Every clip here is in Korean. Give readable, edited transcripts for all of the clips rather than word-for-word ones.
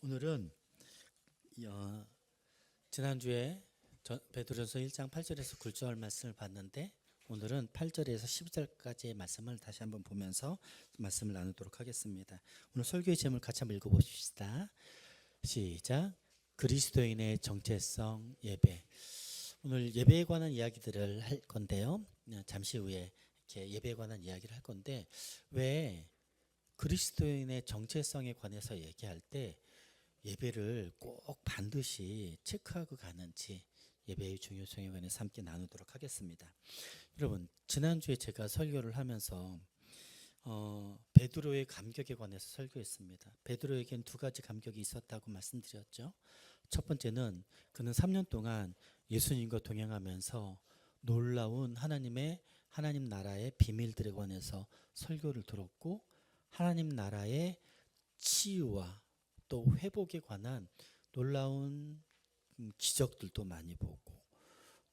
오늘은 지난주에 베드로전서 1장 8절에서 9절 말씀을 봤는데 오늘은 8절에서 12절까지의 말씀을 다시 한번 보면서 말씀을 나누도록 하겠습니다. 오늘 설교의 제목을 같이 한번 읽어봅시다. 시작. 그리스도인의 정체성 예배. 오늘 예배에 관한 이야기들을 할 건데요. 잠시 후에 이렇게 예배에 관한 이야기를 할 건데 왜 그리스도인의 정체성에 관해서 얘기할 때 예배를 꼭 반드시 체크하고 가는지 예배의 중요성에 관해서 함께 나누도록 하겠습니다. 여러분, 지난주에 제가 설교를 하면서 베드로의 감격에 관해서 설교했습니다. 베드로에겐 두 가지 감격이 있었다고 말씀드렸죠. 첫 번째는 그는 3년 동안 예수님과 동행하면서 놀라운 하나님 나라의 비밀들에 관해서 설교를 들었고, 하나님 나라의 치유와 또 회복에 관한 놀라운 기적들도 많이 보고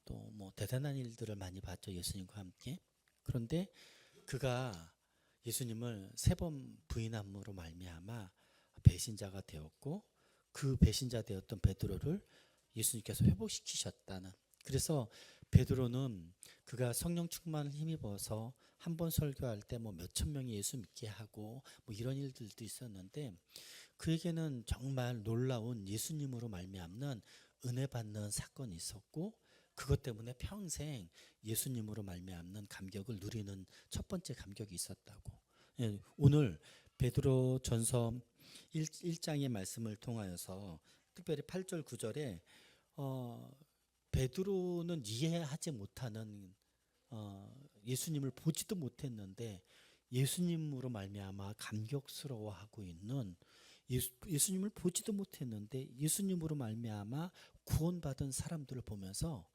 또 뭐 대단한 일들을 많이 봤죠, 예수님과 함께. 그런데 그가 예수님을 3번 부인함으로 말미암아 배신자가 되었고, 그 배신자 되었던 베드로를 예수님께서 회복시키셨다는, 그래서 베드로는 그가 성령 충만을 힘입어서 한 번 설교할 때 뭐 몇천 명이 예수 믿게 하고 뭐 이런 일들도 있었는데, 그에게는 정말 놀라운 예수님으로 말미암는 은혜 받는 사건이 있었고, 그것 때문에 평생 예수님으로 말미암는 감격을 누리는 첫 번째 감격이 있었다고. 오늘 베드로 전서 1장의 말씀을 통하여서 특별히 8절 9절에 베드로는 이해하지 못하는, 예수님을 보지도 못했는데 예수님으로 말미암아 감격스러워하고 있는, 예수님을 보지도 못했는데 예수님으로 말미암아 구원받은 사람들을 보면서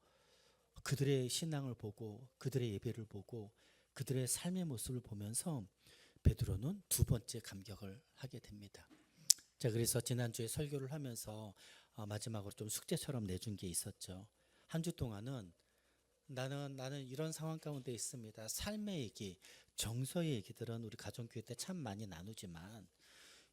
그들의 신앙을 보고 그들의 예배를 보고 그들의 삶의 모습을 보면서 베드로는 두 번째 감격을 하게 됩니다. 자, 그래서 지난주에 설교를 하면서 마지막으로 좀 숙제처럼 내준 게 있었죠. 한 주 동안은 나는 이런 상황 가운데 있습니다. 삶의 얘기, 정서의 얘기들은 우리 가정교회 때 참 많이 나누지만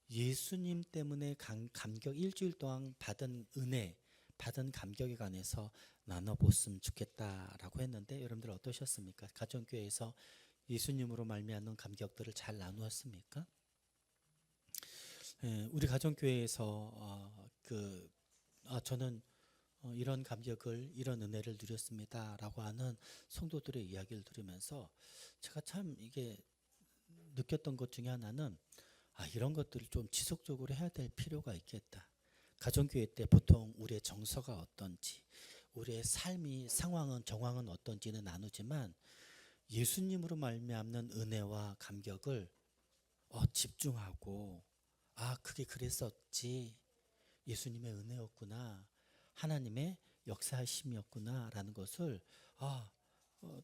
예수님 때문에 감격, 일주일 동안 받은 은혜, 받은 감격에 관해서 나눠봤으면 좋겠다라고 했는데, 여러분들 어떠셨습니까? 가정교회에서 예수님으로 말미암는 감격들을 잘 나누었습니까? 우리 가정교회에서 저는 이런 감격을, 이런 은혜를 누렸습니다라고 하는 성도들의 이야기를 들으면서 제가 참 이게 느꼈던 것 중에 하나는, 이런 것들을 좀 지속적으로 해야 될 필요가 있겠다. 가정교회 때 보통 우리의 정서가 어떤지, 우리의 삶이 정황은 어떤지는 나누지만 예수님으로 말미암는 은혜와 감격을 집중하고, 그게 그랬었지, 예수님의 은혜였구나, 하나님의 역사하심이었구나 라는 것을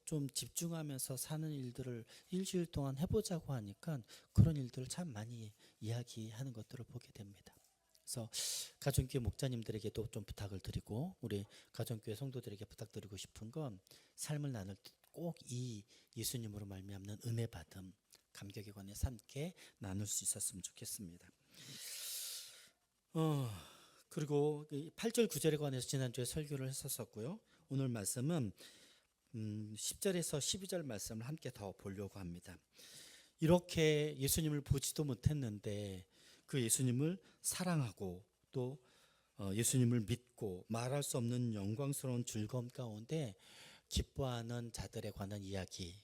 좀 집중하면서 사는 일들을 일주일 동안 해보자고 하니까 그런 일들을 참 많이 이야기하는 것들을 보게 됩니다. 그래서 가정교회 목자님들에게도 좀 부탁을 드리고 우리 가정교회 성도들에게 부탁드리고 싶은 건, 삶을 나눌 때 꼭 이 예수님으로 말미암는 은혜 받음, 감격에 관해서 함께 나눌 수 있었으면 좋겠습니다. 그리고 8절 9절에 관해서 지난주에 설교를 했었고요. 오늘 말씀은 10절에서 12절 말씀을 함께 더 보려고 합니다. 이렇게 예수님을 보지도 못했는데 그 예수님을 사랑하고 또 예수님을 믿고 말할 수 없는 영광스러운 즐거움 가운데 기뻐하는 자들에 관한 이야기,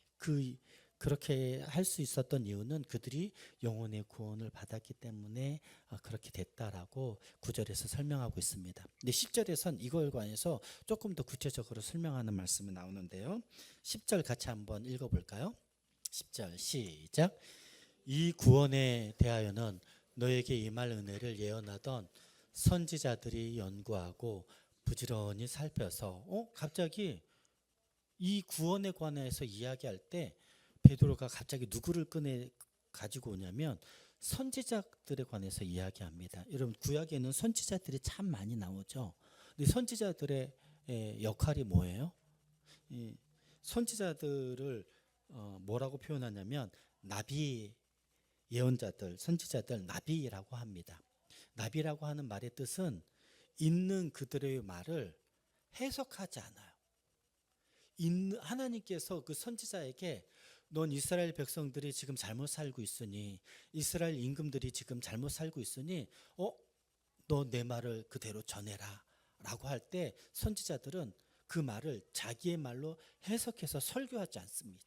그렇게 할 수 있었던 이유는 그들이 영혼의 구원을 받았기 때문에 그렇게 됐다라고 9절에서 설명하고 있습니다. 근데 10절에선 이거에 관해서 조금 더 구체적으로 설명하는 말씀이 나오는데요. 10절 같이 한번 읽어볼까요? 10절 시작. 이 구원에 대하여는 너에게 임할 은혜를 예언하던 선지자들이 연구하고 부지런히 살펴서, 갑자기 이 구원에 관해서 이야기할 때 베드로가 갑자기 누구를 꺼내 가지고 오냐면 선지자들에 관해서 이야기합니다. 여러분, 구약에는 선지자들이 참 많이 나오죠. 근데 선지자들의 역할이 뭐예요? 선지자들을 뭐라고 표현하냐면 나비, 예언자들, 선지자들 나비라고 합니다. 나비라고 하는 말의 뜻은 있는 그들의 말을 해석하지 않아요. 하나님께서 그 선지자에게 넌 이스라엘 백성들이 지금 잘못 살고 있으니, 이스라엘 임금들이 지금 잘못 살고 있으니 너 내 말을 그대로 전해라 라고 할 때 선지자들은 그 말을 자기의 말로 해석해서 설교하지 않습니다.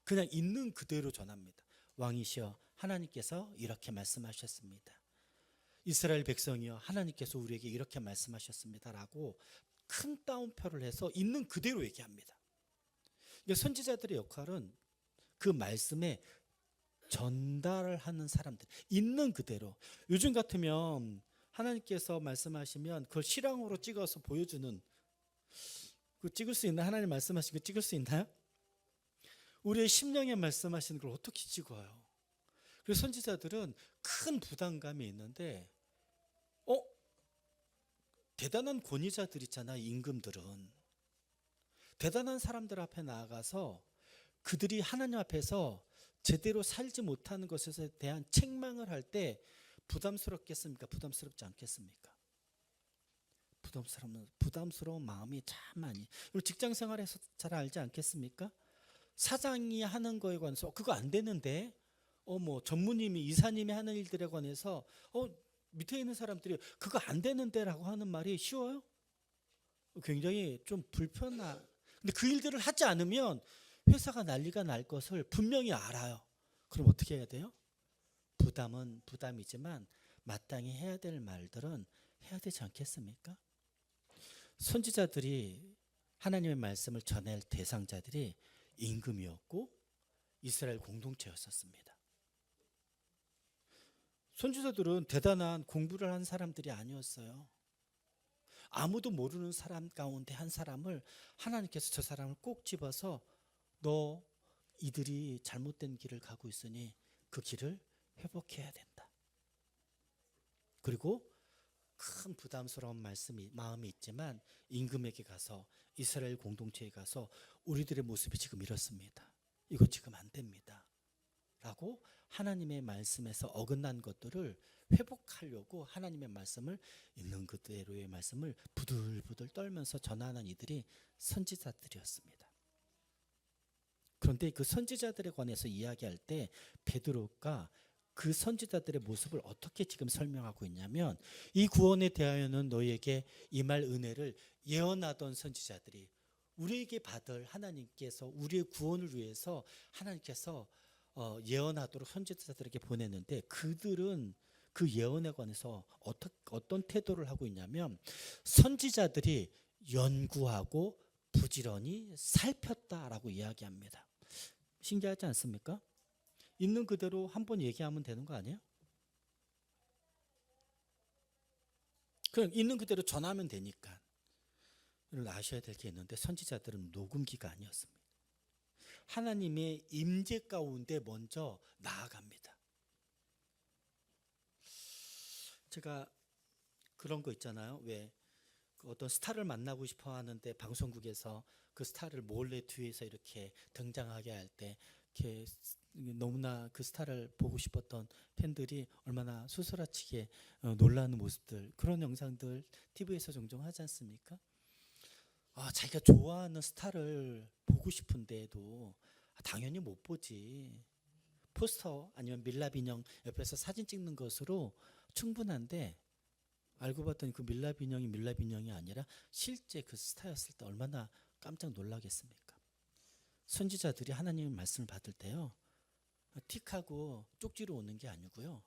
그냥 있는 그대로 전합니다. 왕이시여 하나님께서 이렇게 말씀하셨습니다. 이스라엘 백성이여 하나님께서 우리에게 이렇게 말씀하셨습니다 라고 큰 따옴표를 해서 있는 그대로 얘기합니다. 선지자들의 역할은 그 말씀에 전달을 하는 사람들, 있는 그대로. 요즘 같으면 하나님께서 말씀하시면 그걸 실황으로 찍어서 보여주는, 그 찍을 수 있나? 하나님 말씀하신 거 찍을 수 있나요? 우리의 심령에 말씀하시는 걸 어떻게 찍어요? 그래서 선지자들은 큰 부담감이 있는데 대단한 권위자들 있잖아요. 임금들은 대단한 사람들 앞에 나아가서 그들이 하나님 앞에서 제대로 살지 못하는 것에 대한 책망을 할 때 부담스럽겠습니까? 부담스럽지 않겠습니까? 부담스러운 마음이 참 많이. 직장 생활에서 잘 알지 않겠습니까? 사장이 하는 거에 관해서 그거 안 되는데, 뭐 전무님이 이사님이 하는 일들에 관해서 밑에 있는 사람들이 그거 안 되는데라고 하는 말이 쉬워요? 굉장히 좀 근데 그 일들을 하지 않으면 회사가 난리가 날 것을 분명히 알아요. 그럼 어떻게 해야 돼요? 부담은 부담이지만 마땅히 해야 될 말들은 해야 되지 않겠습니까? 선지자들이 하나님의 말씀을 전할 대상자들이 임금이었고 이스라엘 공동체였었습니다. 선지자들은 대단한 공부를 한 사람들이 아니었어요. 아무도 모르는 사람 가운데 한 사람을 하나님께서 저 사람을 꼭 집어서 너 이들이 잘못된 길을 가고 있으니 그 길을 회복해야 된다. 그리고 큰 부담스러운 마음이 있지만 임금에게 가서 이스라엘 공동체에 가서 우리들의 모습이 지금 이렇습니다. 이거 지금 안 됩니다. 라고 하나님의 말씀에서 어긋난 것들을 회복하려고 하나님의 말씀을 있는 그대로의 말씀을 부들부들 떨면서 전하는 이들이 선지자들이었습니다. 그런데 그 선지자들에 관해서 이야기할 때 베드로가 그 선지자들의 모습을 어떻게 지금 설명하고 있냐면, 이 구원에 대하여는 너희에게 임할 은혜를 예언하던 선지자들이, 우리에게 받을 하나님께서 우리의 구원을 위해서 하나님께서 예언하도록 선지자들에게 보냈는데, 그들은 그 예언에 관해서 어떤 태도를 하고 있냐면 선지자들이 연구하고 부지런히 살폈다라고 이야기합니다. 신기하지 않습니까? 있는 그대로 한번 얘기하면 되는 거 아니에요? 그냥 있는 그대로 전하면 되니까. 여러분 아셔야 될 게 있는데 선지자들은 녹음기가 아니었습니다. 하나님의 임재 가운데 먼저 나아갑니다. 제가 그런 거 있잖아요. 왜 어떤 스타를 만나고 싶어 하는데 방송국에서 그 스타를 몰래 뒤에서 이렇게 등장하게 할 때 이렇게 너무나 그 스타를 보고 싶었던 팬들이 얼마나 수수라치게 놀라는 모습들, 그런 영상들 TV에서 종종 하지 않습니까? 자기가 좋아하는 스타를 보고 싶은데도 당연히 못 보지. 포스터 아니면 밀랍 인형 옆에서 사진 찍는 것으로 충분한데, 알고 봤더니 그 밀랍 인형이 아니라 실제 그 스타였을 때 얼마나 깜짝 놀라겠습니까? 선지자들이 하나님의 말씀을 받을 때요, 틱하고 쪽지로 오는 게 아니고요,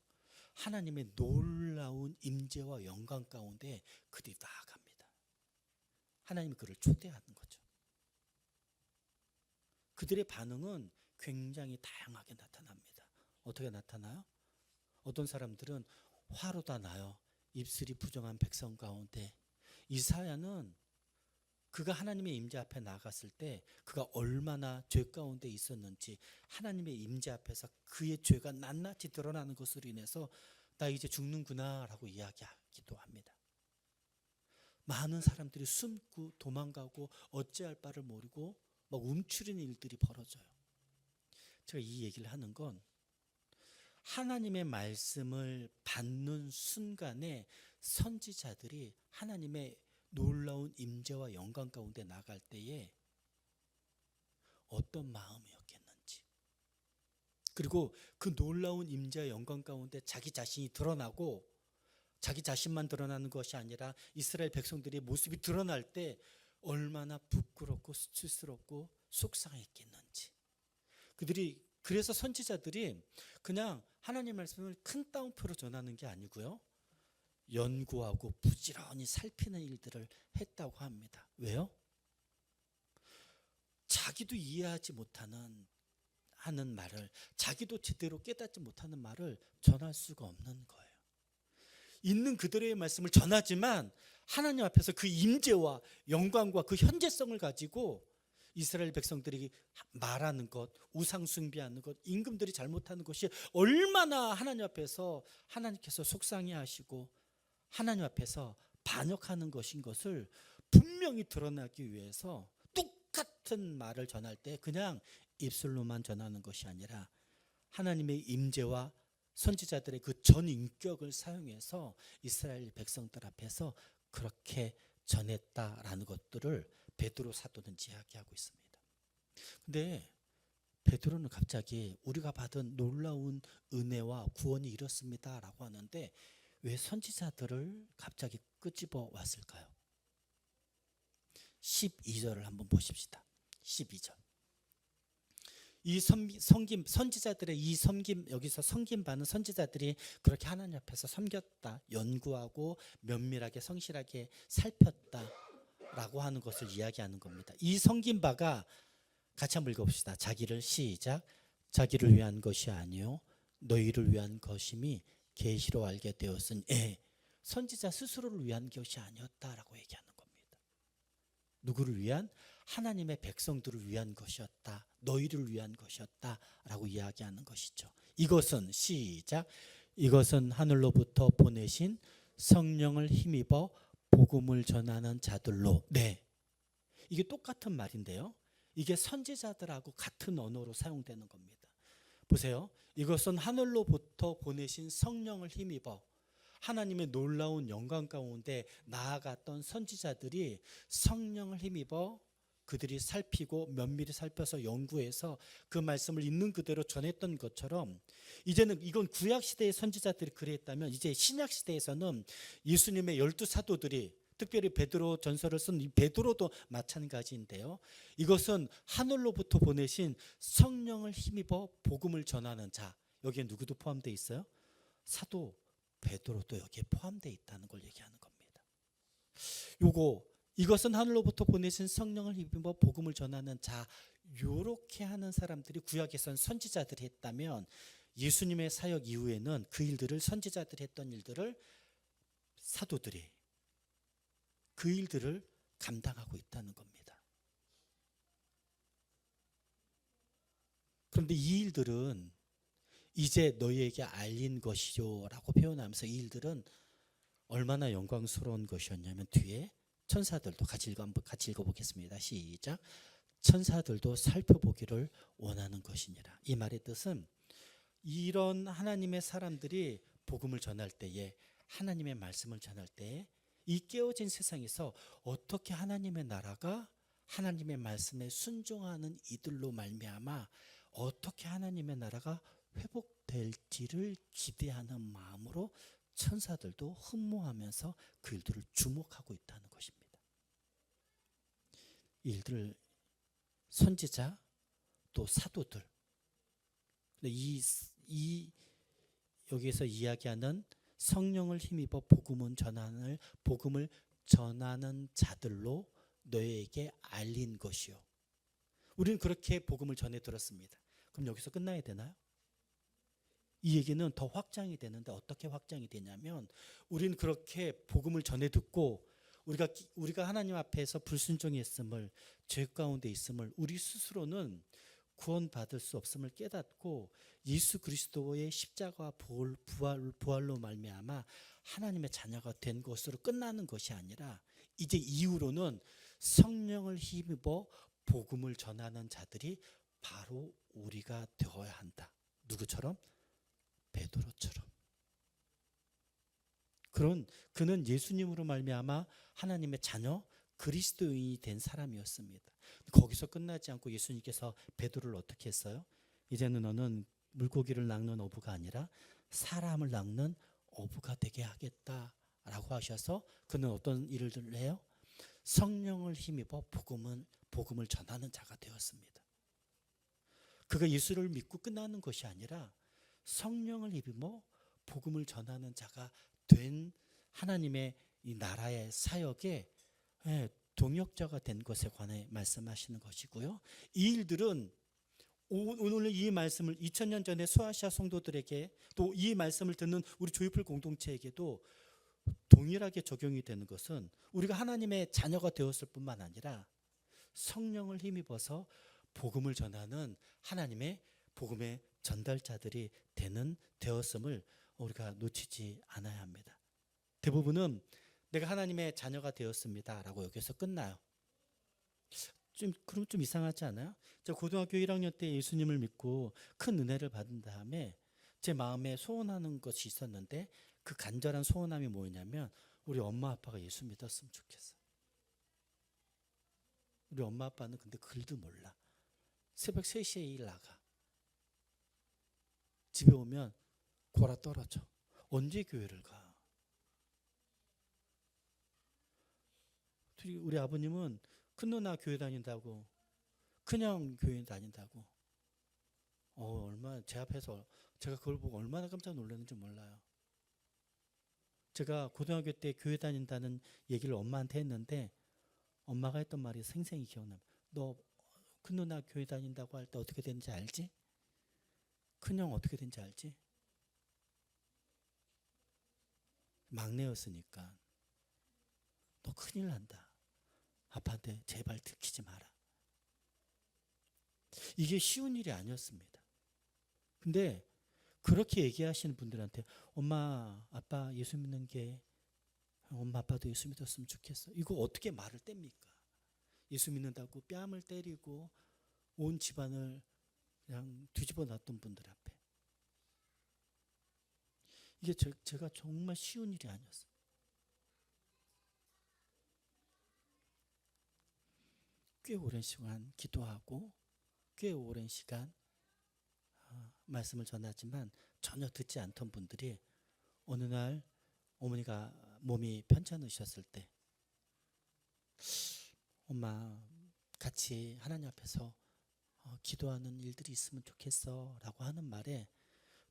하나님의 놀라운 임재와 영광 가운데 그들이 나아갑니다. 하나님이 그를 초대하는 거죠. 그들의 반응은 굉장히 다양하게 나타납니다. 어떻게 나타나요? 어떤 사람들은 화로 다 나요. 입술이 부정한 백성 가운데. 이사야는 그가 하나님의 임재 앞에 나갔을 때 그가 얼마나 죄 가운데 있었는지, 하나님의 임재 앞에서 그의 죄가 낱낱이 드러나는 것으로 인해서 나 이제 죽는구나 라고 이야기하기도 합니다. 많은 사람들이 숨고 도망가고 어찌할 바를 모르고 막 움츠리는 일들이 벌어져요. 제가 이 얘기를 하는 건 하나님의 말씀을 받는 순간에 선지자들이 하나님의 놀라운 임재와 영광 가운데 나갈 때에 어떤 마음이었겠는지, 그리고 그 놀라운 임재와 영광 가운데 자기 자신이 드러나고 자기 자신만 드러나는 것이 아니라 이스라엘 백성들의 모습이 드러날 때 얼마나 부끄럽고 수치스럽고 속상했겠는지. 그래서 선지자들이 그냥 하나님 말씀을 큰 따옴표로 전하는 게 아니고요, 연구하고 부지런히 살피는 일들을 했다고 합니다. 왜요? 자기도 이해하지 못하는 하는 말을, 자기도 제대로 깨닫지 못하는 말을 전할 수가 없는 거예요. 있는 그대로의 말씀을 전하지만 하나님 앞에서 그 임재와 영광과 그 현재성을 가지고 이스라엘 백성들이 말하는 것, 우상 숭배하는 것, 임금들이 잘못하는 것이 얼마나 하나님 앞에서 하나님께서 속상해 하시고 하나님 앞에서 반역하는 것인 것을 분명히 드러나기 위해서 똑같은 말을 전할 때 그냥 입술로만 전하는 것이 아니라 하나님의 임재와 선지자들의 그 전인격을 사용해서 이스라엘 백성들 앞에서 그렇게 전했다라는 것들을 베드로 사도는 이야기하고 있습니다. 근데 베드로는 갑자기 우리가 받은 놀라운 은혜와 구원이 이렇습니다라고 하는데 왜 선지자들을 갑자기 끄집어 왔을까요? 12절을 한번 보십시다. 12절. 이 섬김, 선지자들의 이 섬김, 여기서 섬김 받는 선지자들이 그렇게 하나님 앞에서 섬겼다, 연구하고 면밀하게 성실하게 살폈다라고 하는 것을 이야기하는 겁니다. 이 섬김 바가 같이 한번 읽어봅시다. 자기를, 시작. 자기를 위한 것이 아니요 너희를 위한 것임이 계시로 알게 되었으니, 선지자 스스로를 위한 것이 아니었다라고 얘기하는 겁니다. 누구를 위한? 하나님의 백성들을 위한 것이었다, 너희를 위한 것이었다라고 이야기하는 것이죠. 이것은, 시작. 이것은 하늘로부터 보내신 성령을 힘입어 복음을 전하는 자들로. 네, 이게 똑같은 말인데요, 이게 선지자들하고 같은 언어로 사용되는 겁니다. 보세요. 이것은 하늘로부터 보내신 성령을 힘입어, 하나님의 놀라운 영광 가운데 나아갔던 선지자들이 성령을 힘입어 그들이 살피고 면밀히 살펴서 연구해서 그 말씀을 있는 그대로 전했던 것처럼, 이제는 이건 구약시대의 선지자들이 그랬다면 이제 신약시대에서는 예수님의 12사도들이, 특별히 베드로 전설을 쓴 이 베드로도 마찬가지인데요, 이것은 하늘로부터 보내신 성령을 힘입어 복음을 전하는 자, 여기에 누구도 포함되어 있어요? 사도 베드로도 여기에 포함되어 있다는 걸 얘기하는 겁니다. 이것은 하늘로부터 보내신 성령을 힘입어 복음을 전하는 자, 요렇게 하는 사람들이 구약에선 선지자들이 했다면 예수님의 사역 이후에는 그 일들을, 선지자들이 했던 일들을 사도들이 그 일들을 감당하고 있다는 겁니다. 그런데 이 일들은 이제 너희에게 알린 것이요 라고 표현하면서 이 일들은 얼마나 영광스러운 것이었냐면 뒤에 천사들도 같이 읽어보겠습니다. 시작. 천사들도 살펴보기를 원하는 것이니라. 이 말의 뜻은 이런 하나님의 사람들이 복음을 전할 때에, 하나님의 말씀을 전할 때에 이 깨어진 세상에서 어떻게 하나님의 나라가 하나님의 말씀에 순종하는 이들로 말미암아 어떻게 하나님의 나라가 회복될지를 기대하는 마음으로 천사들도 흠모하면서 그 일들을 주목하고 있다는 것입니다. 일들, 선지자 또 사도들, 여기에서 이야기하는 성령을 힘입어 복음을 전하는 자들로 너희에게 알린 것이요. 우리는 그렇게 복음을 전해 들었습니다. 그럼 여기서 끝나야 되나요? 이 얘기는 더 확장이 되는데 어떻게 확장이 되냐면, 우리는 그렇게 복음을 전해 듣고 우리가 하나님 앞에서 불순종했음을, 죄 가운데 있음을, 우리 스스로는 구원받을 수 없음을 깨닫고 예수 그리스도의 십자가와 부활로 말미암아 하나님의 자녀가 된 것으로 끝나는 것이 아니라, 이제 이후로는 성령을 힘입어 복음을 전하는 자들이 바로 우리가 되어야 한다. 누구처럼? 베드로처럼. 그는 예수님으로 말미암아 하나님의 자녀 그리스도인이 된 사람이었습니다. 거기서 끝나지 않고 예수님께서 베드로를 어떻게 했어요? 이제는 너는 물고기를 낚는 어부가 아니라 사람을 낚는 어부가 되게 하겠다라고 하셔서 그는 어떤 일을 해요? 성령을 힘입어 복음을 전하는 자가 되었습니다. 그가 예수를 믿고 끝나는 것이 아니라 성령을 힘입어 복음을 전하는 자가 된 하나님의 이 나라의 사역에 동역자가 된 것에 관해 말씀하시는 것이고요. 이 일들은 오늘 이 말씀을 2000년 전에 소아시아 성도들에게 또 이 말씀을 듣는 우리 조이풀 공동체에게도 동일하게 적용이 되는 것은 우리가 하나님의 자녀가 되었을 뿐만 아니라 성령을 힘입어서 복음을 전하는 하나님의 복음의 전달자들이 되었음을 우리가 놓치지 않아야 합니다. 대부분은 내가 하나님의 자녀가 되었습니다 라고 여기서 끝나요. 그럼 좀 이상하지 않아요? 저 고등학교 1학년 때 예수님을 믿고 큰 은혜를 받은 다음에 제 마음에 소원하는 것이 있었는데 그 간절한 소원함이 뭐였냐면 우리 엄마 아빠가 예수 믿었으면 좋겠어. 우리 엄마 아빠는 근데 글도 몰라. 새벽 3시에 일 나가. 집에 오면 골아 떨어져. 언제 교회를 가? 우리 아버님은 큰 누나 교회 다닌다고 그냥 교회 다닌다고 얼마나 제 앞에서 제가 그걸 보고 얼마나 깜짝 놀랐는지 몰라요. 제가 고등학교 때 교회 다닌다는 얘기를 엄마한테 했는데 엄마가 했던 말이 생생히 기억나요. 너 큰 누나 교회 다닌다고 할 때 어떻게 되는지 알지? 큰형 어떻게 되는지 알지? 막내였으니까 너 큰일 난다. 아빠한테 제발 들키지 마라. 이게 쉬운 일이 아니었습니다. 근데 그렇게 얘기하시는 분들한테 엄마 아빠 예수 믿는 게 엄마 아빠도 예수 믿었으면 좋겠어. 이거 어떻게 말을 뗍니까? 예수 믿는다고 뺨을 때리고 온 집안을 그냥 뒤집어 놨던 분들 앞에. 이게 제가 정말 쉬운 일이 아니었어요. 꽤 오랜 시간 기도하고 꽤 오랜 시간 말씀을 전하지만 전혀 듣지 않던 분들이 어느 날 어머니가 몸이 편찮으셨을 때 엄마 같이 하나님 앞에서 기도하는 일들이 있으면 좋겠어 라고 하는 말에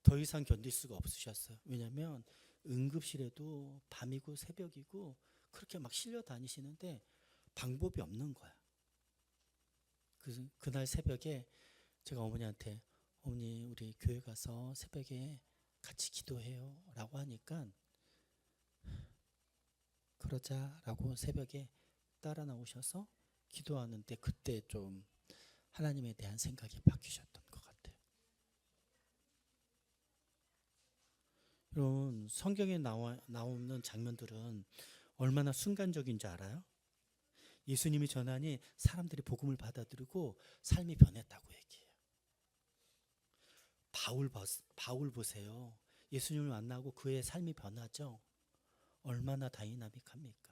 더 이상 견딜 수가 없으셨어요. 왜냐하면 응급실에도 밤이고 새벽이고 그렇게 막 실려 다니시는데 방법이 없는 거야. 그날 새벽에 제가 어머니한테 어머니 우리 교회 가서 새벽에 같이 기도해요 라고 하니까 그러자라고 새벽에 따라 나오셔서 기도하는데 그때 좀 하나님에 대한 생각이 바뀌셨던 것 같아요. 여러분 성경에 나오는 장면들은 얼마나 순간적인 줄 알아요? 예수님이 전하니 사람들이 복음을 받아들이고 삶이 변했다고 얘기해요. 바울 보세요. 예수님을 만나고 그의 삶이 변하죠. 얼마나 다이나믹합니까?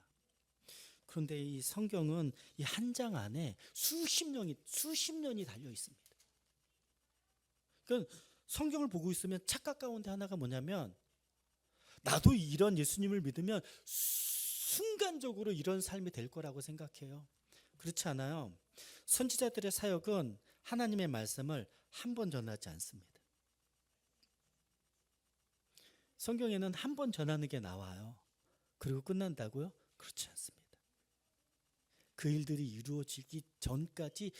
그런데 이 성경은 이 한 장 안에 수십 년이 달려 있습니다. 그러니까 성경을 보고 있으면 착각 가운데 하나가 뭐냐면 나도 이런 예수님을 믿으면 순간적으로 이런 삶이 될 거라고 생각해요. 그렇지 않아요. 선지자들의 사역은 하나님의 말씀을 한 번 전하지 않습니다. 성경에는 한 번 전하는 게 나와요. 그리고 끝난다고요? 그렇지 않습니다. 그 일들이 이루어지기 전까지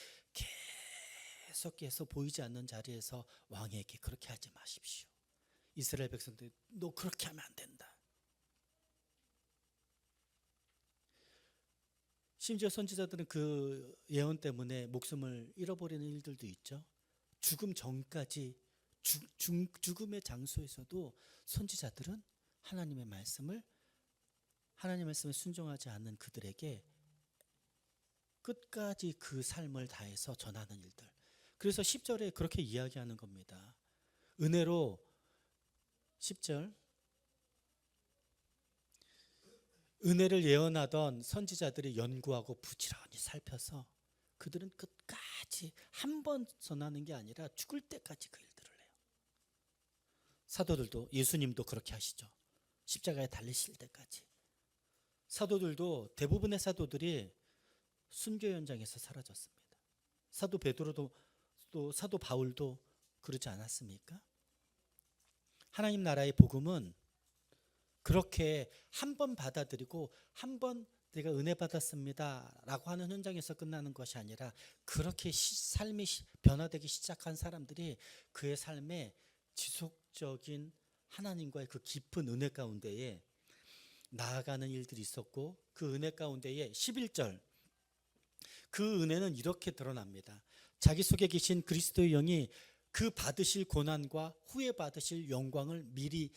계속해서 보이지 않는 자리에서 왕에게 그렇게 하지 마십시오. 이스라엘 백성들 너 그렇게 하면 안 된다. 심지어 선지자들은 그 예언 때문에 목숨을 잃어버리는 일들도 있죠. 죽음 전까지 죽음의 장소에서도 선지자들은 하나님의 말씀에 순종하지 않는 그들에게 끝까지 그 삶을 다해서 전하는 일들. 그래서 10절에 그렇게 이야기하는 겁니다. 은혜로 10절. 은혜를 예언하던 선지자들이 연구하고 부지런히 살펴서 그들은 끝까지 한 번 전하는 게 아니라 죽을 때까지 그 일들을 해요. 사도들도, 예수님도 그렇게 하시죠. 십자가에 달리실 때까지. 사도들도, 대부분의 사도들이 순교 현장에서 사라졌습니다. 사도 베드로도, 또 사도 바울도 그러지 않았습니까? 하나님 나라의 복음은 그렇게 한 번 받아들이고 한 번 내가 은혜 받았습니다 라고 하는 현장에서 끝나는 것이 아니라, 그렇게 삶이 변화되기 시작한 사람들이 그의 삶에 지속적인 하나님과의 그 깊은 은혜 가운데에 나아가는 일들이 있었고, 그 은혜 가운데에 11절, 그 은혜는 이렇게 드러납니다. 자기 속에 계신 그리스도의 영이 그 받으실 고난과 후에 받으실 영광을 미리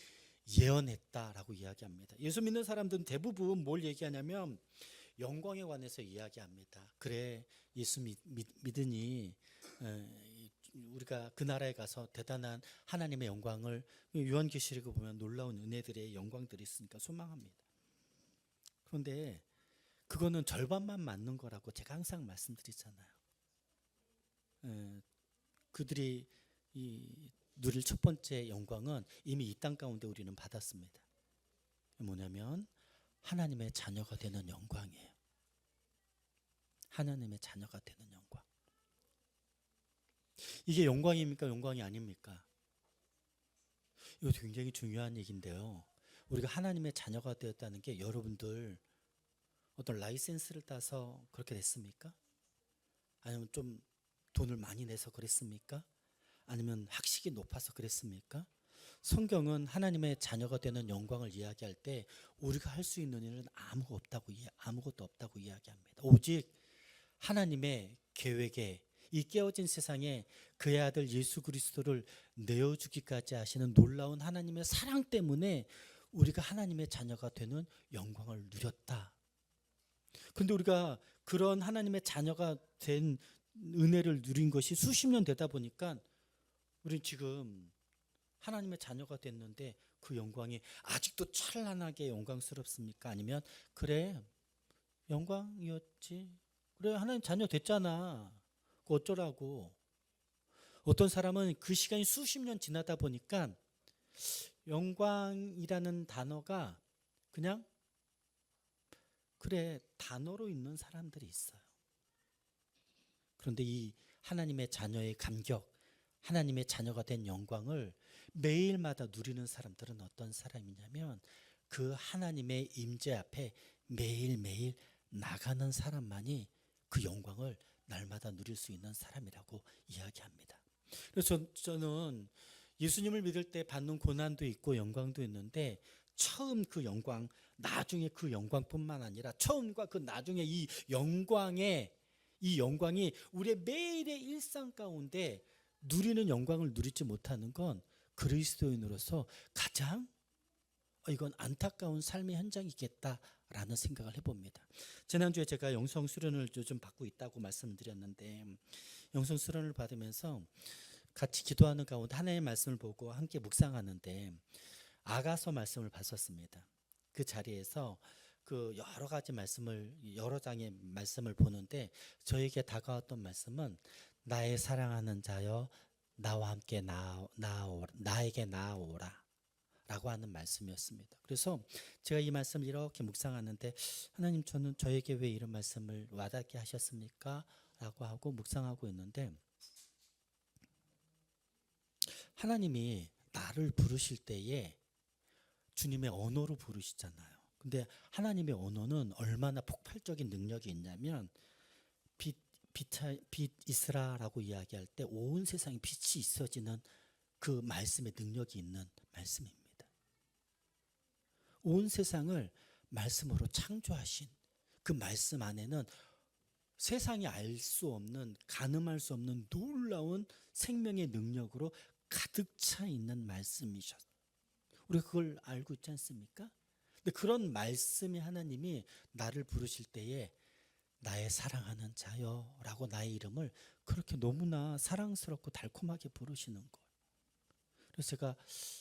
예언했다라고 이야기합니다. 예수 믿는 사람들은 대부분 뭘 얘기하냐면 영광에 관해서 이야기합니다. 그래, 예수 믿으니 우리가 그 나라에 가서 대단한 하나님의 영광을, 요한계시록에 보면 놀라운 은혜들의 영광들이 있으니까 소망합니다. 그런데 그거는 절반만 맞는 거라고 제가 항상 말씀드리잖아요. 그들이 누릴 첫 번째 영광은 이미 이 땅 가운데 우리는 받았습니다. 뭐냐면 하나님의 자녀가 되는 영광이에요. 하나님의 자녀가 되는 영광. 이게 영광입니까? 영광이 아닙니까? 이거 굉장히 중요한 얘기인데요. 우리가 하나님의 자녀가 되었다는 게, 여러분들 어떤 라이센스를 따서 그렇게 됐습니까? 아니면 좀 돈을 많이 내서 그랬습니까? 아니면 학식이 높아서 그랬습니까? 성경은 하나님의 자녀가 되는 영광을 이야기할 때 우리가 할 수 있는 일은 아무것도 없다고 이야기합니다. 오직 하나님의 계획에, 이 깨어진 세상에 그의 아들 예수 그리스도를 내어주기까지 하시는 놀라운 하나님의 사랑 때문에 우리가 하나님의 자녀가 되는 영광을 누렸다. 그런데 우리가 그런 하나님의 자녀가 된 은혜를 누린 것이 수십 년 되다 보니까 우린 지금 하나님의 자녀가 됐는데 그 영광이 아직도 찬란하게 영광스럽습니까? 아니면 그래, 영광이었지, 그래 하나님 자녀 됐잖아, 그 어쩌라고. 어떤 사람은 그 시간이 수십 년 지나다 보니까 영광이라는 단어가 그냥 그래 단어로 있는 사람들이 있어요. 그런데 이 하나님의 자녀의 감격, 하나님의 자녀가 된 영광을 매일마다 누리는 사람들은 어떤 사람이냐면, 그 하나님의 임재 앞에 매일매일 나가는 사람만이 그 영광을 날마다 누릴 수 있는 사람이라고 이야기합니다. 그래서 저는 예수님을 믿을 때 받는 고난도 있고 영광도 있는데, 처음 그 영광, 나중에 그 영광뿐만 아니라 처음과 그 나중에 이 영광이 우리의 매일의 일상 가운데 누리는 영광을 누리지 못하는 건 그리스도인으로서 가장 이건 안타까운 삶의 현장이겠다라는 생각을 해봅니다. 지난주에 제가 영성 수련을 요즘 받고 있다고 말씀드렸는데, 영성 수련을 받으면서 같이 기도하는 가운데 하나님의 말씀을 보고 함께 묵상하는데 아가서 말씀을 봤었습니다. 그 자리에서 그 여러 장의 말씀을 보는데, 저에게 다가왔던 말씀은 나의 사랑하는 자여 나와 함께 나에게 나아오라 라고 하는 말씀이었습니다. 그래서 제가 이 말씀을 이렇게 묵상하는데, 하나님, 저에게 왜 이런 말씀을 와닿게 하셨습니까? 라고 하고 묵상하고 있는데, 하나님이 나를 부르실 때에 주님의 언어로 부르시잖아요. 근데 하나님의 언어는 얼마나 폭발적인 능력이 있냐면, 빛 있으라라고 이야기할 때 온 세상에 빛이 있어지는 그 말씀의 능력이 있는 말씀입니다. 온 세상을 말씀으로 창조하신 그 말씀 안에는 세상이 알 수 없는, 가늠할 수 없는 놀라운 생명의 능력으로 가득 차 있는 말씀이셨어요. 우리가 그걸 알고 있지 않습니까? 근데 그런 말씀의 하나님이 나를 부르실 때에 나의 사랑하는 자여 라고 나의 이름을 그렇게 너무나 사랑스럽고 달콤하게 부르시는 거예요. 그래서 제가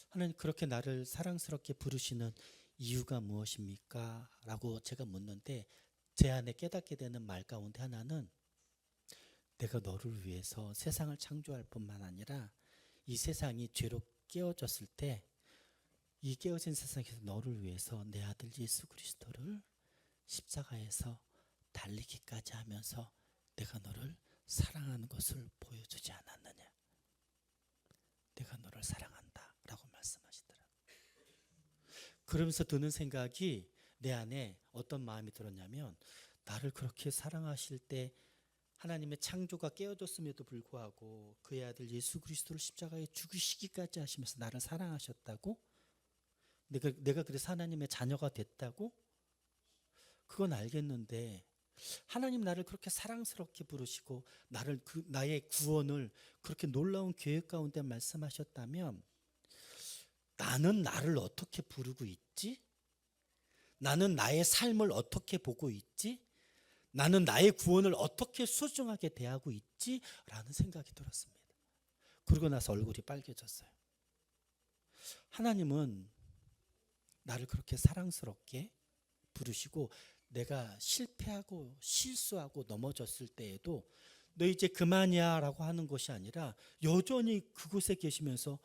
하나님 그렇게 나를 사랑스럽게 부르시는 이유가 무엇입니까? 라고 제가 묻는데 제 안에 깨닫게 되는 말 가운데 하나는 내가 너를 위해서 세상을 창조할 뿐만 아니라 이 세상이 죄로 깨어졌을 때 이 깨어진 세상에서 너를 위해서 내 아들 예수 그리스도를 십자가에서 달리기까지 하면서 내가 너를 사랑하는 것을 보여주지 않았느냐. 내가 너를 사랑한다 라고 말씀하시더라고요. 그러면서 드는 생각이 내 안에 어떤 마음이 들었냐면 나를 그렇게 사랑하실 때 하나님의 창조가 깨어졌음에도 불구하고 그의 아들 예수 그리스도를 십자가에 죽이시기까지 하시면서 나를 사랑하셨다고? 내가 그래서 하나님의 자녀가 됐다고? 그건 알겠는데 하나님 나를 그렇게 사랑스럽게 부르시고 나의 구원을 그렇게 놀라운 계획 가운데 말씀하셨다면 나는 나를 어떻게 부르고 있지? 나는 나의 삶을 어떻게 보고 있지? 나는 나의 구원을 어떻게 소중하게 대하고 있지? 라는 생각이 들었습니다. 그러고 나서 얼굴이 빨개졌어요. 하나님은 나를 그렇게 사랑스럽게 부르시고 내가 실패하고 실수하고 넘어졌을 때에도 너 이제 그만이야 라고 하는 것이 아니라 여전히 그곳에 계시면서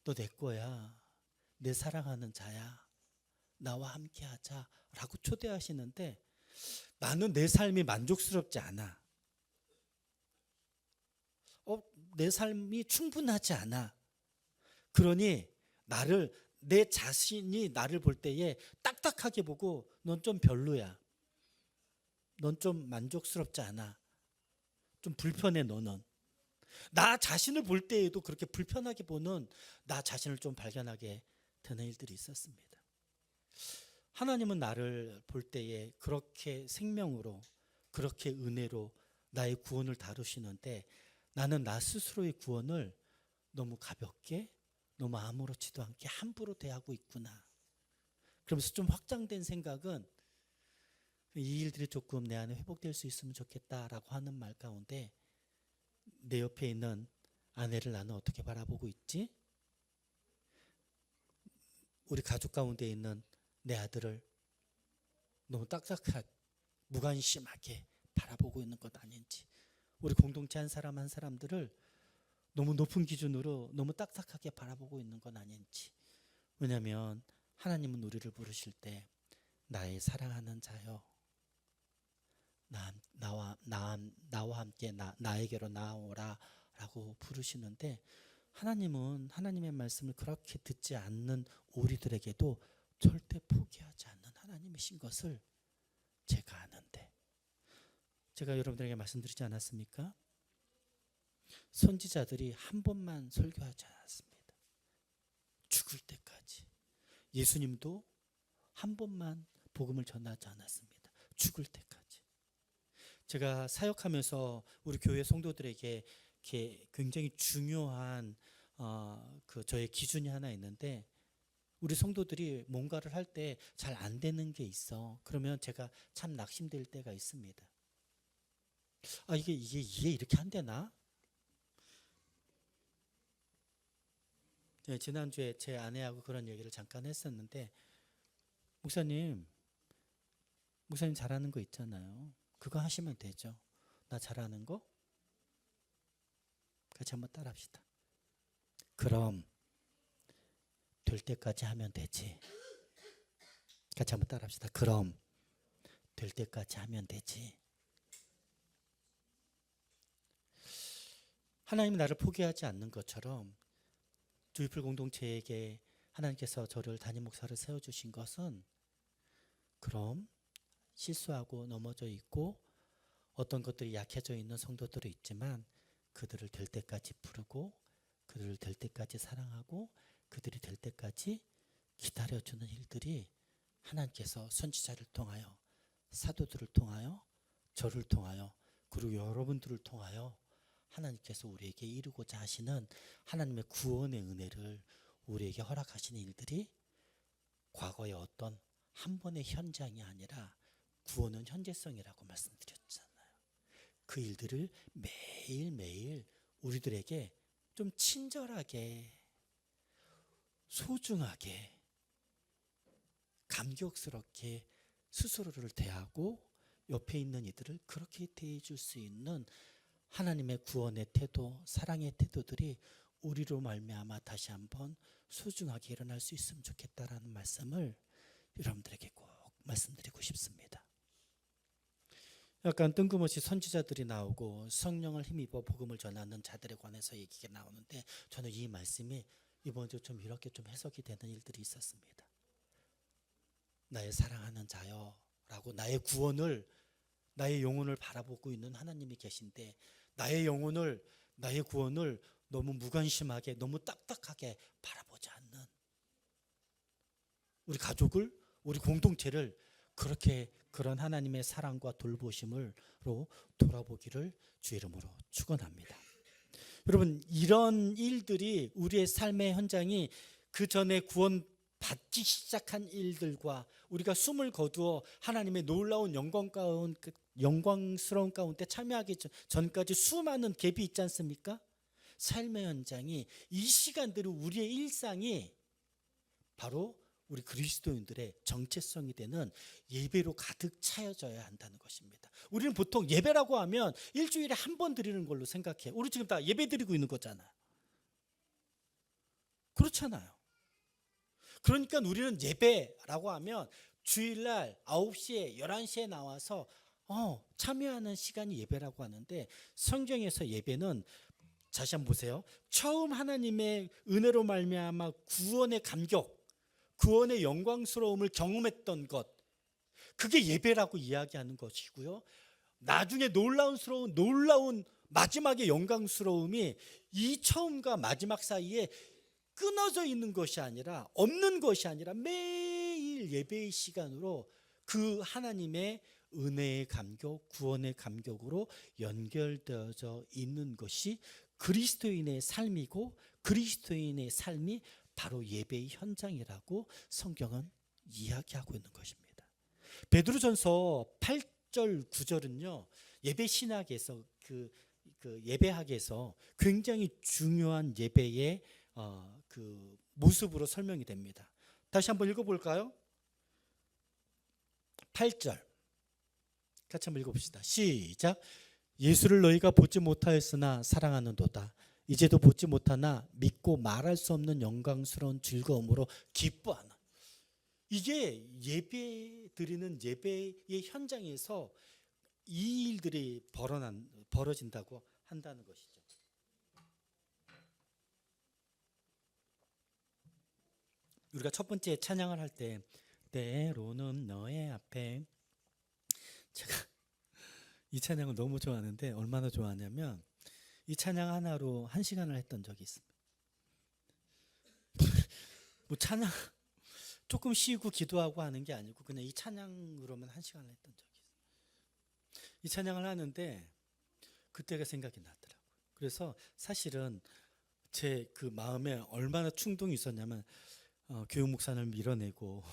너 내 거야. 내 사랑하는 자야. 나와 함께 하자 라고 초대하시는데 나는 내 삶이 만족스럽지 않아. 내 삶이 충분하지 않아. 그러니 내 자신이 나를 볼 때에 딱딱하게 보고 넌 좀 별로야. 넌 좀 만족스럽지 않아. 좀 불편해 너는. 나 자신을 볼 때에도 그렇게 불편하게 보는 나 자신을 좀 발견하게 되는 일들이 있었습니다. 하나님은 나를 볼 때에 그렇게 생명으로 그렇게 은혜로 나의 구원을 다루시는데 나는 나 스스로의 구원을 너무 가볍게 너무 아무렇지도 않게 함부로 대하고 있구나. 그러면서 좀 확장된 생각은 이 일들이 조금 내 안에 회복될 수 있으면 좋겠다라고 하는 말 가운데 내 옆에 있는 아내를 나는 어떻게 바라보고 있지? 우리 가족 가운데 있는 내 아들을 너무 딱딱하게 무관심하게 바라보고 있는 것 아닌지, 우리 공동체 한 사람 한 사람들을 너무 높은 기준으로 너무 딱딱하게 바라보고 있는 건 아닌지. 왜냐하면 하나님은 우리를 부르실 때 나의 사랑하는 자여 나와 함께 나에게로 나오라 라고 부르시는데 하나님은 하나님의 말씀을 그렇게 듣지 않는 우리들에게도 절대 포기하지 않는 하나님이신 것을 제가 아는데, 제가 여러분들에게 말씀드리지 않았습니까? 선지자들이 한 번만 설교하지 않았습니다. 죽을 때까지. 예수님도 한 번만 복음을 전하지 않았습니다. 죽을 때까지. 제가 사역하면서 우리 교회 성도들에게 이렇게 굉장히 중요한 저의 기준이 하나 있는데, 우리 성도들이 뭔가를 할 때 잘 안 되는 게 있어. 그러면 제가 참 낙심될 때가 있습니다. 이게 이렇게 안 되나? 네, 지난주에 제 아내하고 그런 얘기를 잠깐 했었는데, 목사님 잘하는 거 있잖아요. 그거 하시면 되죠. 나 잘하는 거? 같이 한번 따라 합시다. 그럼 될 때까지 하면 되지. 같이 한번 따라 합시다. 그럼 될 때까지 하면 되지. 하나님이 나를 포기하지 않는 것처럼 주일풀 공동체에게 하나님께서 저를 담임 목사를 세워주신 것은, 그럼 실수하고 넘어져 있고 어떤 것들이 약해져 있는 성도들이 있지만 그들을 될 때까지 부르고 그들을 될 때까지 사랑하고 그들이 될 때까지 기다려주는 일들이 하나님께서 선지자를 통하여 사도들을 통하여 저를 통하여 그리고 여러분들을 통하여 하나님께서 우리에게 이루고자 하시는 하나님의 구원의 은혜를 우리에게 허락하시는 일들이 과거의 어떤 한 번의 현장이 아니라 구원은 현재성이라고 말씀드렸잖아요. 그 일들을 매일매일 우리들에게 좀 친절하게 소중하게 감격스럽게 스스로를 대하고 옆에 있는 이들을 그렇게 대해줄 수 있는 하나님의 구원의 태도, 사랑의 태도들이 우리로 말미암아 다시 한번 소중하게 일어날 수 있으면 좋겠다라는 말씀을 여러분들에게 꼭 말씀드리고 싶습니다. 약간 뜬금없이 선지자들이 나오고 성령을 힘입어 복음을 전하는 자들에 관해서 얘기가 나오는데 저는 이 말씀이 이번 주 좀 이렇게 좀 해석이 되는 일들이 있었습니다. 나의 사랑하는 자여 라고 나의 구원을, 나의 영혼을 바라보고 있는 하나님이 계신데 나의 영혼을, 나의 구원을 너무 무관심하게, 너무 딱딱하게 바라보지 않는 우리 가족을, 우리 공동체를 그렇게 그런 하나님의 사랑과 돌보심으로 돌아보기를 주 이름으로 축원합니다. 여러분, 이런 일들이 우리의 삶의 현장이 그 전에 구원 받기 시작한 일들과 우리가 숨을 거두어 하나님의 놀라운 영광스러운 가운데 참여하기 전까지 수많은 갭이 있지 않습니까? 삶의 현장이, 이 시간들이 우리의 일상이 바로 우리 그리스도인들의 정체성이 되는 예배로 가득 차여져야 한다는 것입니다. 우리는 보통 예배라고 하면 일주일에 한 번 드리는 걸로 생각해. 우리 지금 다 예배 드리고 있는 거잖아. 그렇잖아요. 그러니까 우리는 예배라고 하면 주일날 9시에 11시에 나와서 참여하는 시간이 예배라고 하는데, 성경에서 예배는 다시 한번 보세요. 처음 하나님의 은혜로 말미암아 구원의 감격, 구원의 영광스러움을 경험했던 것, 그게 예배라고 이야기하는 것이고요. 나중에 놀라운 마지막의 영광스러움이 이 처음과 마지막 사이에 끊어져 있는 것이 아니라, 없는 것이 아니라 매일 예배의 시간으로 그 하나님의 은혜의 감격, 구원의 감격으로 연결되어져 있는 것이 그리스도인의 삶이고, 그리스도인의 삶이 바로 예배의 현장이라고 성경은 이야기하고 있는 것입니다. 베드로전서 8절 9절은요 예배 신학에서 그 예배학에서 굉장히 중요한 예배의 그 모습으로 설명이 됩니다. 다시 한번 읽어볼까요? 8절 같이 한번 읽어봅시다. 시작. 예수를 너희가 보지 못하였으나 사랑하는도다. 이제도 보지 못하나 믿고 말할 수 없는 영광스러운 즐거움으로 기뻐하는. 이게 예배 드리는 예배의 현장에서 이 일들이 벌어진다고 한다는 것이죠. 우리가 첫 번째 찬양을 할 때 때로는 너의 앞에, 제가 이 찬양을 너무 좋아하는데 얼마나 좋아하냐면 이 찬양 하나로 1시간을 했던 적이 있습니다. 뭐 찬양 조금 쉬고 기도하고 하는 게 아니고 그냥 이 찬양으로만 1시간을 했던 적이 있어요. 이 찬양을 하는데 그때가 생각이 나더라고요. 그래서 사실은 제 그 마음에 얼마나 충동이 있었냐면 교육 목사를 밀어내고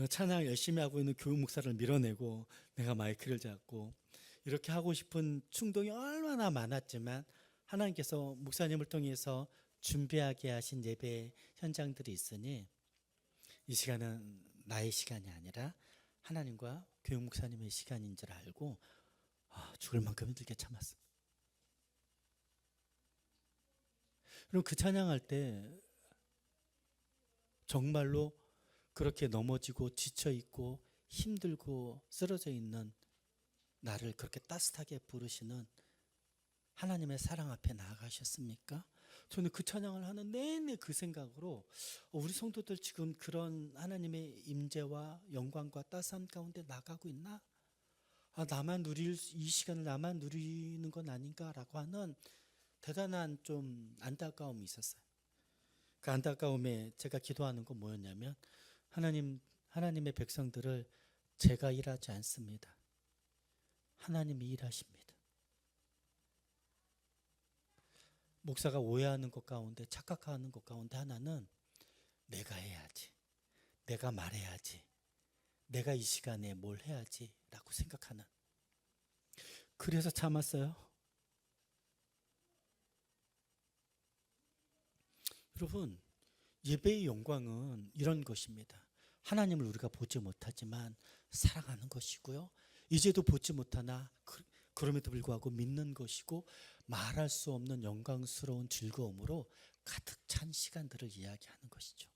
찬양 열심히 하고 있는 교육 목사를 밀어내고 내가 마이크를 잡고 이렇게 하고 싶은 충동이 얼마나 많았지만 하나님께서 목사님을 통해서 준비하게 하신 예배 현장들이 있으니 이 시간은 나의 시간이 아니라 하나님과 교육 목사님의 시간인 줄 알고 죽을 만큼 힘들게 참았습니다. 그럼 그 찬양할 때 정말로 그렇게 넘어지고 지쳐있고 힘들고 쓰러져 있는 나를 그렇게 따뜻하게 부르시는 하나님의 사랑 앞에 나아가셨습니까? 저는 그 찬양을 하는 내내 그 생각으로 우리 성도들 지금 그런 하나님의 임재와 영광과 따스함 가운데 나가고 있나? 이 시간을 나만 누리는 건 아닌가라고 하는 대단한 좀 안타까움이 있었어요. 그 안타까움에 제가 기도하는 건 뭐였냐면, 하나님의 백성들을 제가 일하지 않습니다. 하나님이 일하십니다. 목사가 오해하는 것 가운데, 착각하는 것 가운데 하나는 내가 해야지, 내가 말해야지, 내가 이 시간에 뭘 해야지 라고 생각하는. 그래서 참았어요. 여러분, 예배의 영광은 이런 것입니다. 하나님을 우리가 보지 못하지만 사랑하는 것이고요. 이제도 보지 못하나 그럼에도 불구하고 믿는 것이고 말할 수 없는 영광스러운 즐거움으로 가득 찬 시간들을 이야기하는 것이죠.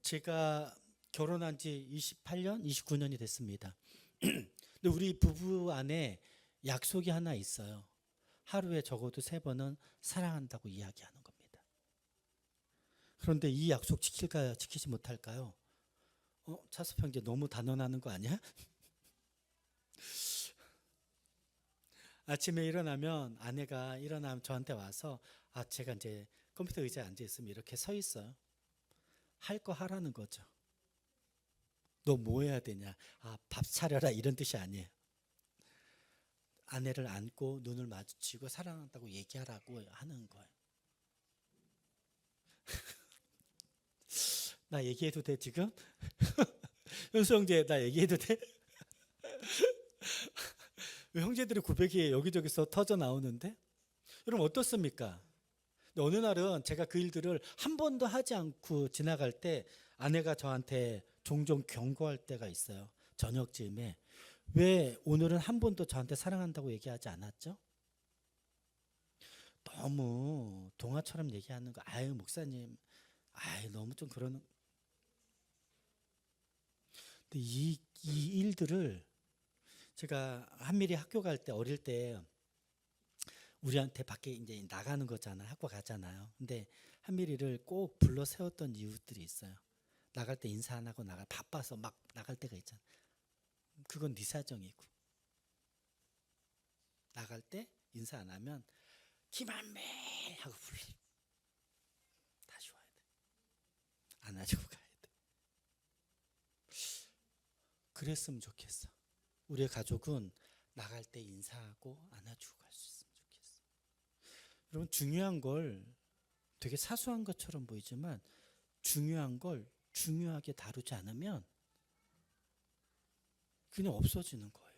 제가 결혼한 지 28년, 29년이 됐습니다. 근데 우리 부부 안에 약속이 하나 있어요. 하루에 적어도 3번은 사랑한다고 이야기하는 겁니다. 그런데 이 약속 지킬까요? 지키지 못할까요? 차수평 이제 너무 단언하는 거 아니야? 아침에 일어나면 아내가 일어나면 저한테 와서 제가 이제 컴퓨터 의자에 앉아 있으면 이렇게 서 있어요. 할 거 하라는 거죠. 너 뭐 해야 되냐? 밥 차려라 이런 뜻이 아니에요. 아내를 안고 눈을 마주치고 사랑한다고 얘기하라고 하는 거예요. 나 얘기해도 돼 지금? 현수 형제 나 얘기해도 돼? 형제들의 고백이 여기저기서 터져 나오는데 여러분 어떻습니까? 어느 날은 제가 그 일들을 한 번도 하지 않고 지나갈 때 아내가 저한테 종종 경고할 때가 있어요. 저녁쯤에 왜 오늘은 한 번도 저한테 사랑한다고 얘기하지 않았죠? 너무 동화처럼 얘기하는 거. 아유 목사님, 너무 좀 그러는. 근데 이 일들을 제가 한밀히 학교 갈 때 어릴 때 우리한테 밖에 이제 나가는 거잖아요. 학교 가잖아요. 근데 한밀이를 꼭 불러 세웠던 이유들이 있어요. 나갈 때 인사 안 하고 바빠서 막 나갈 때가 있잖아. 그건 네 사정이고. 나갈 때 인사 안 하면 김한매 하고 불러. 다시 와야 돼. 안아주고 가야 돼. 그랬으면 좋겠어. 우리의 가족은 나갈 때 인사하고 안아주고 갈 수 있으면 좋겠어. 여러분 중요한 걸 되게 사소한 것처럼 보이지만 중요한 걸 중요하게 다루지 않으면 그냥 없어지는 거예요.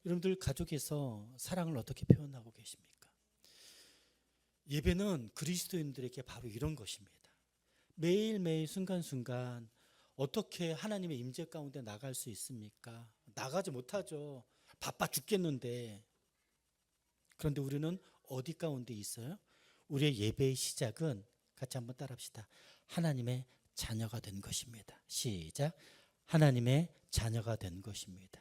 여러분들 가족에서 사랑을 어떻게 표현하고 계십니까? 예배는 그리스도인들에게 바로 이런 것입니다. 매일매일 순간순간 어떻게 하나님의 임재 가운데 나갈 수 있습니까? 나가지 못하죠. 바빠 죽겠는데. 그런데 우리는 어디 가운데 있어요? 우리의 예배의 시작은 같이 한번 따라합시다. 하나님의 자녀가 된 것입니다. 시작. 하나님의 자녀가 된 것입니다.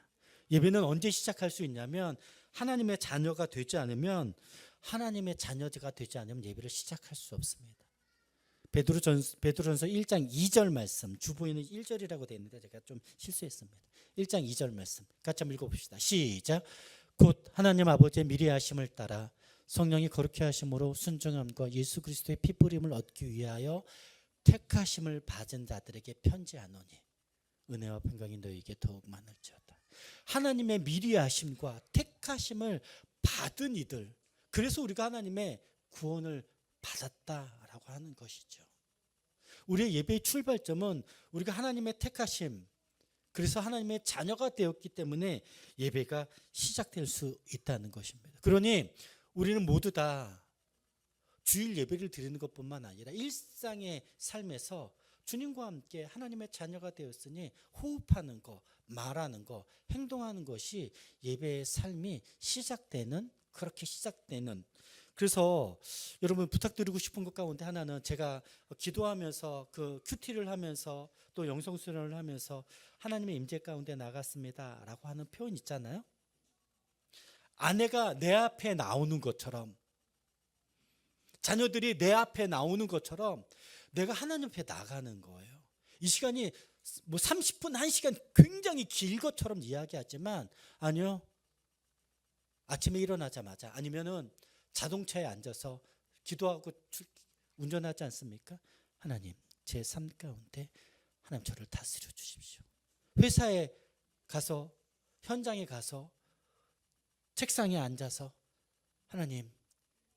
예배는 언제 시작할 수 있냐면 하나님의 자녀가 되지 않으면 하나님의 자녀가 되지 않으면 예배를 시작할 수 없습니다. 베드로전서 1장 2절 말씀, 주보에는 1절이라고 되어 있는데 제가 좀 실수했습니다. 1장 2절 말씀 같이 한번 읽어봅시다. 시작. 곧 하나님 아버지의 미리하심을 따라 성령이 거룩히 하심으로 순종함과 예수 그리스도의 피 뿌림을 얻기 위하여 택하심을 받은 자들에게 편지하노니 은혜와 평강이 너희에게 더욱 많을지어다. 하나님의 미리하심과 택하심을 받은 이들, 그래서 우리가 하나님의 구원을 받았다라고 하는 것이죠. 우리의 예배의 출발점은 우리가 하나님의 택하심, 그래서 하나님의 자녀가 되었기 때문에 예배가 시작될 수 있다는 것입니다. 그러니 우리는 모두 다 주일 예배를 드리는 것뿐만 아니라 일상의 삶에서 주님과 함께 하나님의 자녀가 되었으니 호흡하는 것, 말하는 것, 행동하는 것이 예배의 삶이 시작되는, 그렇게 시작되는. 그래서 여러분 부탁드리고 싶은 것 가운데 하나는 제가 기도하면서 그 큐티를 하면서 또 영성수련을 하면서 하나님의 임재 가운데 나갔습니다 라고 하는 표현 있잖아요. 아내가 내 앞에 나오는 것처럼, 자녀들이 내 앞에 나오는 것처럼 내가 하나님 앞에 나가는 거예요. 이 시간이 뭐 30분, 1시간 굉장히 길 것처럼 이야기하지만 아니요. 아침에 일어나자마자 아니면은 자동차에 앉아서 기도하고 운전하지 않습니까? 하나님, 제 삶 가운데 하나님 저를 다스려 주십시오. 회사에 가서, 현장에 가서 책상에 앉아서 하나님,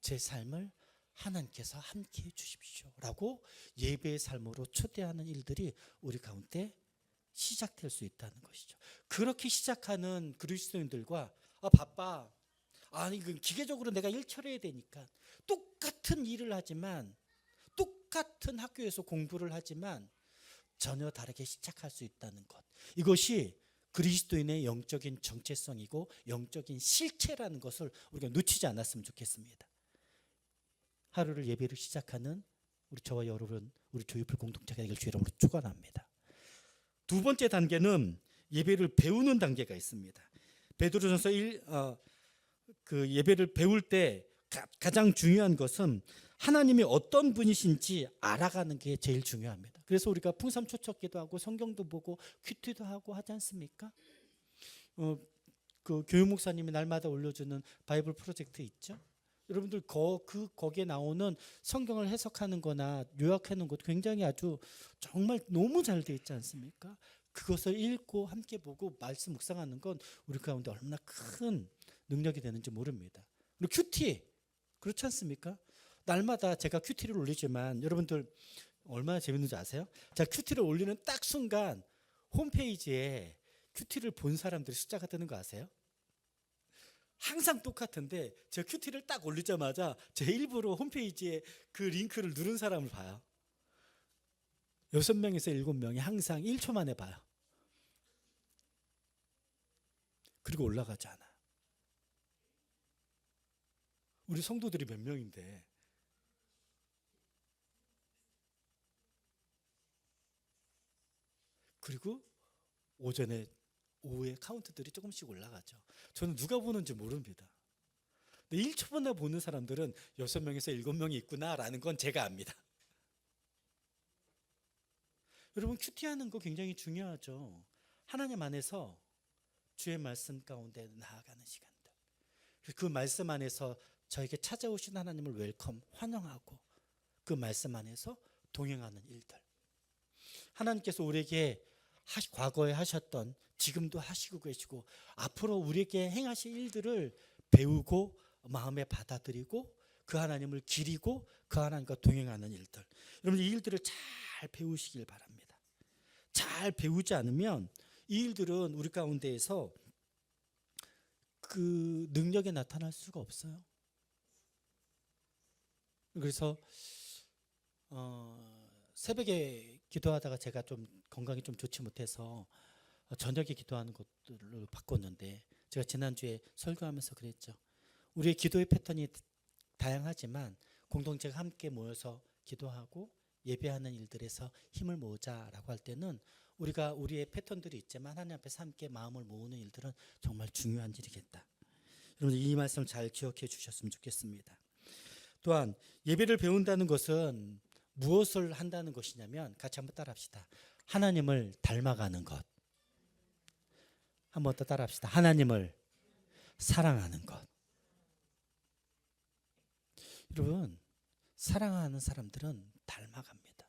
제 삶을 하나님께서 함께 해 주십시오 라고 예배의 삶으로 초대하는 일들이 우리 가운데 시작될 수 있다는 것이죠. 그렇게 시작하는 그리스도인들과 바빠, 아니 그 기계적으로 내가 일 처리해야 되니까 똑같은 일을 하지만 똑같은 학교에서 공부를 하지만 전혀 다르게 시작할 수 있다는 것. 이것이 그리스도인의 영적인 정체성이고 영적인 실체라는 것을 우리가 놓치지 않았으면 좋겠습니다. 하루를 예배를 시작하는 우리 저와 여러분, 우리 조이풀 공동체가 되길 주 이름으로 축원합니다. 두 번째 단계는 예배를 배우는 단계가 있습니다. 베드로전서 그 예배를 배울 때 가장 중요한 것은 하나님이 어떤 분이신지 알아가는 게 제일 중요합니다. 그래서 우리가 풍삼초척기도 하고 성경도 보고 큐티도 하고 하지 않습니까? 그 교육 목사님이 날마다 올려주는 바이블 프로젝트 있죠? 여러분들 거기에 나오는 성경을 해석하는 거나 요약하는 것도 굉장히 아주 정말 너무 잘 돼 있지 않습니까? 그것을 읽고 함께 보고 말씀 묵상하는 건 우리 가운데 얼마나 큰 능력이 되는지 모릅니다. 그리고 큐티 그렇지 않습니까? 날마다 제가 큐티를 올리지만 여러분들 얼마나 재밌는지 아세요? 제가 큐티를 올리는 딱 순간 홈페이지에 큐티를 본 사람들이 숫자가 뜨는 거 아세요? 항상 똑같은데 제가 큐티를 딱 올리자마자 제 일부러 홈페이지에 그 링크를 누른 사람을 봐요. 6명에서 7명이 항상 1초 만에 봐요. 그리고 올라가지 않아. 우리 성도들이 몇 명인데 그리고 오후에 카운트들이 조금씩 올라가죠. 저는 누가 보는지 모릅니다. 근데 1초만에 보는 사람들은 6명에서 7명이 있구나라는 건 제가 압니다. 여러분 큐티하는 거 굉장히 중요하죠. 하나님 안에서 주의 말씀 가운데 나아가는 시간들. 그 말씀 안에서 저에게 찾아오신 하나님을 웰컴, 환영하고 그 말씀 안에서 동행하는 일들. 하나님께서 우리에게 과거에 하셨던 지금도 하시고 계시고 앞으로 우리에게 행하실 일들을 배우고 마음에 받아들이고 그 하나님을 기리고 그 하나님과 동행하는 일들. 여러분 이 일들을 잘 배우시길 바랍니다. 잘 배우지 않으면 이 일들은 우리 가운데에서 그 능력이 나타날 수가 없어요. 그래서 새벽에 기도하다가 제가 좀 건강이 좀 좋지 못해서 저녁에 기도하는 것들을 바꿨는데 제가 지난주에 설교하면서 그랬죠. 우리의 기도의 패턴이 다양하지만 공동체가 함께 모여서 기도하고 예배하는 일들에서 힘을 모으자라고 할 때는 우리가 우리의 패턴들이 있지만 하나님 앞에서 함께 마음을 모으는 일들은 정말 중요한 일이겠다. 여러분 이 말씀을 잘 기억해 주셨으면 좋겠습니다. 또한 예배를 배운다는 것은 무엇을 한다는 것이냐면 같이 한번 따라합시다. 하나님을 닮아가는 것. 한번 더 따라합시다. 하나님을 사랑하는 것. 여러분 사랑하는 사람들은 닮아갑니다.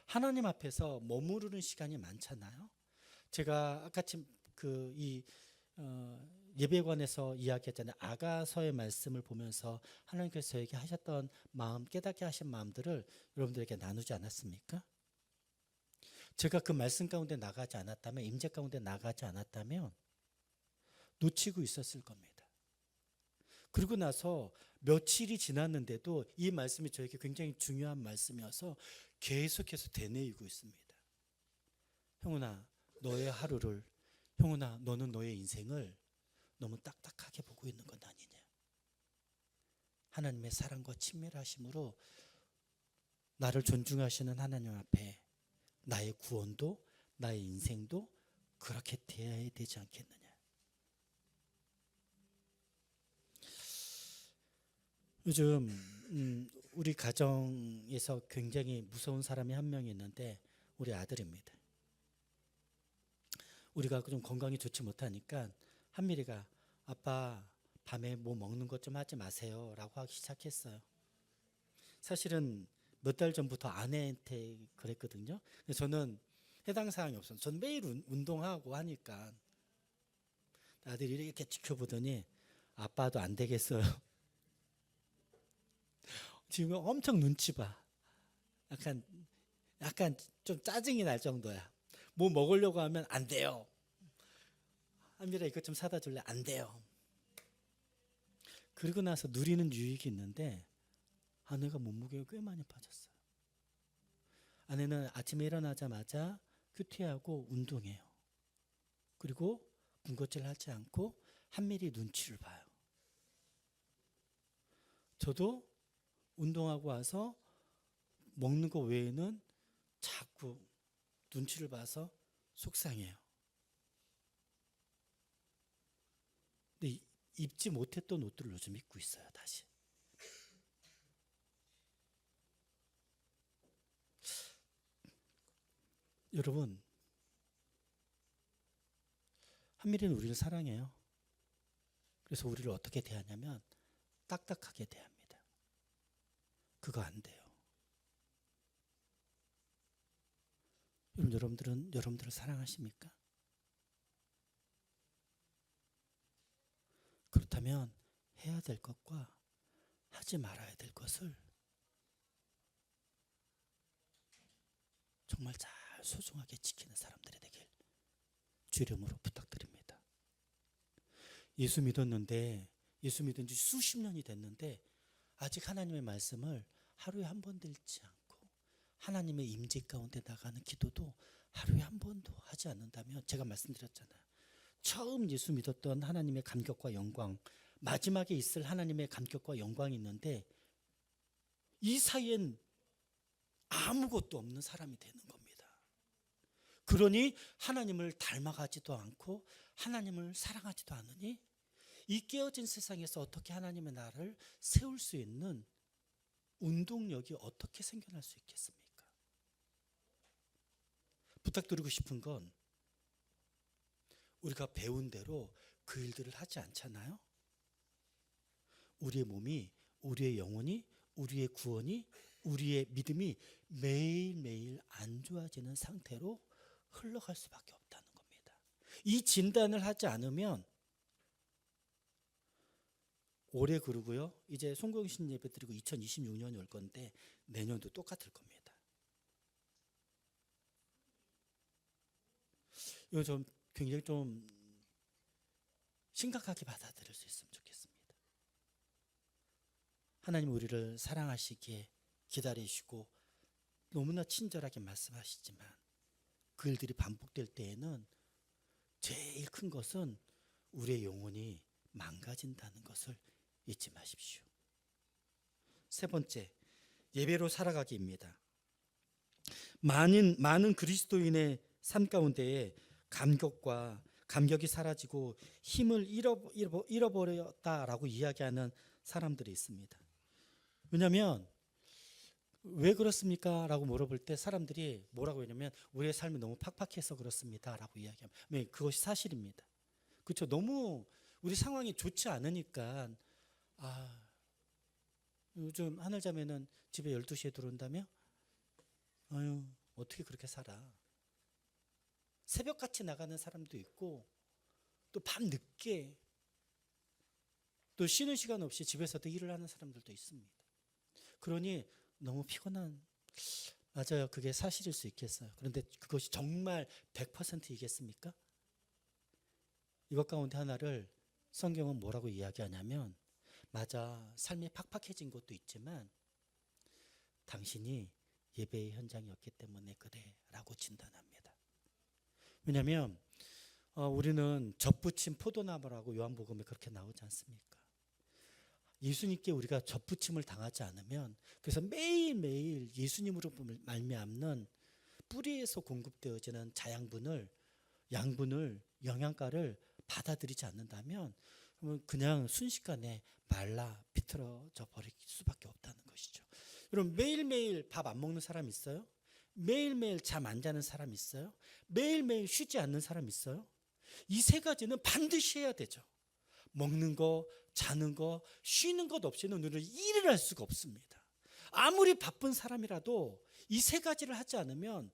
하나님 앞에서 머무르는 시간이 많잖아요. 제가 아까 예배관에서 이야기했잖아요. 아가서의 말씀을 보면서 하나님께서 저에게 하셨던 마음, 깨닫게 하신 마음들을 여러분들에게 나누지 않았습니까? 제가 그 말씀 가운데 나가지 않았다면, 임재 가운데 나가지 않았다면 놓치고 있었을 겁니다. 그리고 나서 며칠이 지났는데도 이 말씀이 저에게 굉장히 중요한 말씀이어서 계속해서 되뇌이고 있습니다. 형훈아, 너의 하루를, 형훈아, 너는 너의 인생을 너무 딱딱하게 보고 있는 건 아니냐. 하나님의 사랑과 친밀하심으로 나를 존중하시는 하나님 앞에 나의 구원도 나의 인생도 그렇게 되어야 되지 않겠느냐. 요즘 우리 가정에서 굉장히 무서운 사람이 한 명 있는데 우리 아들입니다. 우리가 좀 건강이 좋지 못하니까 한미리가 아빠 밤에 뭐 먹는 것 좀 하지 마세요 라고 하기 시작했어요. 사실은 몇 달 전부터 아내한테 그랬거든요. 근데 저는 해당 사항이 없어요. 전 매일 운동하고 하니까 아들이 이렇게 지켜보더니 아빠도 안 되겠어요. 지금 엄청 눈치 봐. 약간 좀 짜증이 날 정도야. 뭐 먹으려고 하면 안 돼요. 한미라 이것 좀 사다 줄래? 안 돼요. 그러고 나서 누리는 유익이 있는데 아내가 몸무게가 꽤 많이 빠졌어요. 아내는 아침에 일어나자마자 큐티하고 운동해요. 그리고 군것질 하지 않고 한밀히 눈치를 봐요. 저도 운동하고 와서 먹는 거 외에는 자꾸 눈치를 봐서 속상해요. 근데 입지 못했던 옷들을 요즘 입고 있어요, 다시. 여러분, 한밀이는 우리를 사랑해요. 그래서 우리를 어떻게 대하냐면 딱딱하게 대합니다. 그거 안 돼요. 여러분들은 여러분들을 사랑하십니까? 그렇다면 해야 될 것과 하지 말아야 될 것을 정말 잘 소중하게 지키는 사람들이 되길 주 이름으로 부탁드립니다. 예수 믿었는데, 예수 믿은 지 수십 년이 됐는데 아직 하나님의 말씀을 하루에 한 번도 읽지 않고 하나님의 임재 가운데 나가는 기도도 하루에 한 번도 하지 않는다면, 제가 말씀드렸잖아요. 처음 예수 믿었던 하나님의 감격과 영광, 마지막에 있을 하나님의 감격과 영광이 있는데 이 사이엔 아무것도 없는 사람이 되는 겁니다. 그러니 하나님을 닮아가지도 않고 하나님을 사랑하지도 않으니 이 깨어진 세상에서 어떻게 하나님의 나라를 세울 수 있는 운동력이 어떻게 생겨날 수 있겠습니까? 부탁드리고 싶은 건 우리가 배운 대로 그 일들을 하지 않잖아요. 우리의 몸이, 우리의 영혼이, 우리의 구원이, 우리의 믿음이 매일매일 안 좋아지는 상태로 흘러갈 수밖에 없다는 겁니다. 이 진단을 하지 않으면 올해 그러고요. 이제 송구영신 예배 드리고 2026년이 올 건데 내년도 똑같을 겁니다. 이거 좀 굉장히 좀 심각하게 받아들일 수 있으면 좋겠습니다. 하나님 우리를 사랑하시기에 기다리시고 너무나 친절하게 말씀하시지만 그 일들이 반복될 때에는 제일 큰 것은 우리의 영혼이 망가진다는 것을 잊지 마십시오. 세 번째, 예배로 살아가기입니다. 많은 그리스도인의 삶 가운데에 감격이 사라지고 힘을 잃어버렸다라고 이야기하는 사람들이 있습니다. 왜냐하면 왜 그렇습니까? 라고 물어볼 때 사람들이 뭐라고 하냐면 우리의 삶이 너무 팍팍해서 그렇습니다 라고 이야기합니다. 네, 그것이 사실입니다. 그렇죠. 너무 우리 상황이 좋지 않으니까 요즘 하늘자매는 집에 12시에 들어온다며? 아유, 어떻게 그렇게 살아? 새벽같이 나가는 사람도 있고 또 밤늦게 또 쉬는 시간 없이 집에서도 일을 하는 사람들도 있습니다. 그러니 너무 피곤한, 맞아요. 그게 사실일 수 있겠어요. 그런데 그것이 정말 100%이겠습니까? 이것 가운데 하나를 성경은 뭐라고 이야기하냐면, 맞아, 삶이 팍팍해진 것도 있지만 당신이 예배의 현장이었기 때문에 그래 라고 진단합니다. 왜냐하면 우리는 젖붙인 포도나무라고 요한복음에 그렇게 나오지 않습니까? 예수님께 우리가 젖붙임을 당하지 않으면, 그래서 매일매일 예수님으로 말미암는 뿌리에서 공급되어지는 양분을, 영양가를 받아들이지 않는다면 그냥 순식간에 말라 비틀어져 버릴 수밖에 없다는 것이죠. 여러분, 매일매일 밥 안 먹는 사람 있어요? 매일매일 잠 안 자는 사람 있어요? 매일매일 쉬지 않는 사람 있어요? 이 세 가지는 반드시 해야 되죠. 먹는 거, 자는 거, 쉬는 것 없이는 우리는 일을 할 수가 없습니다. 아무리 바쁜 사람이라도 이 세 가지를 하지 않으면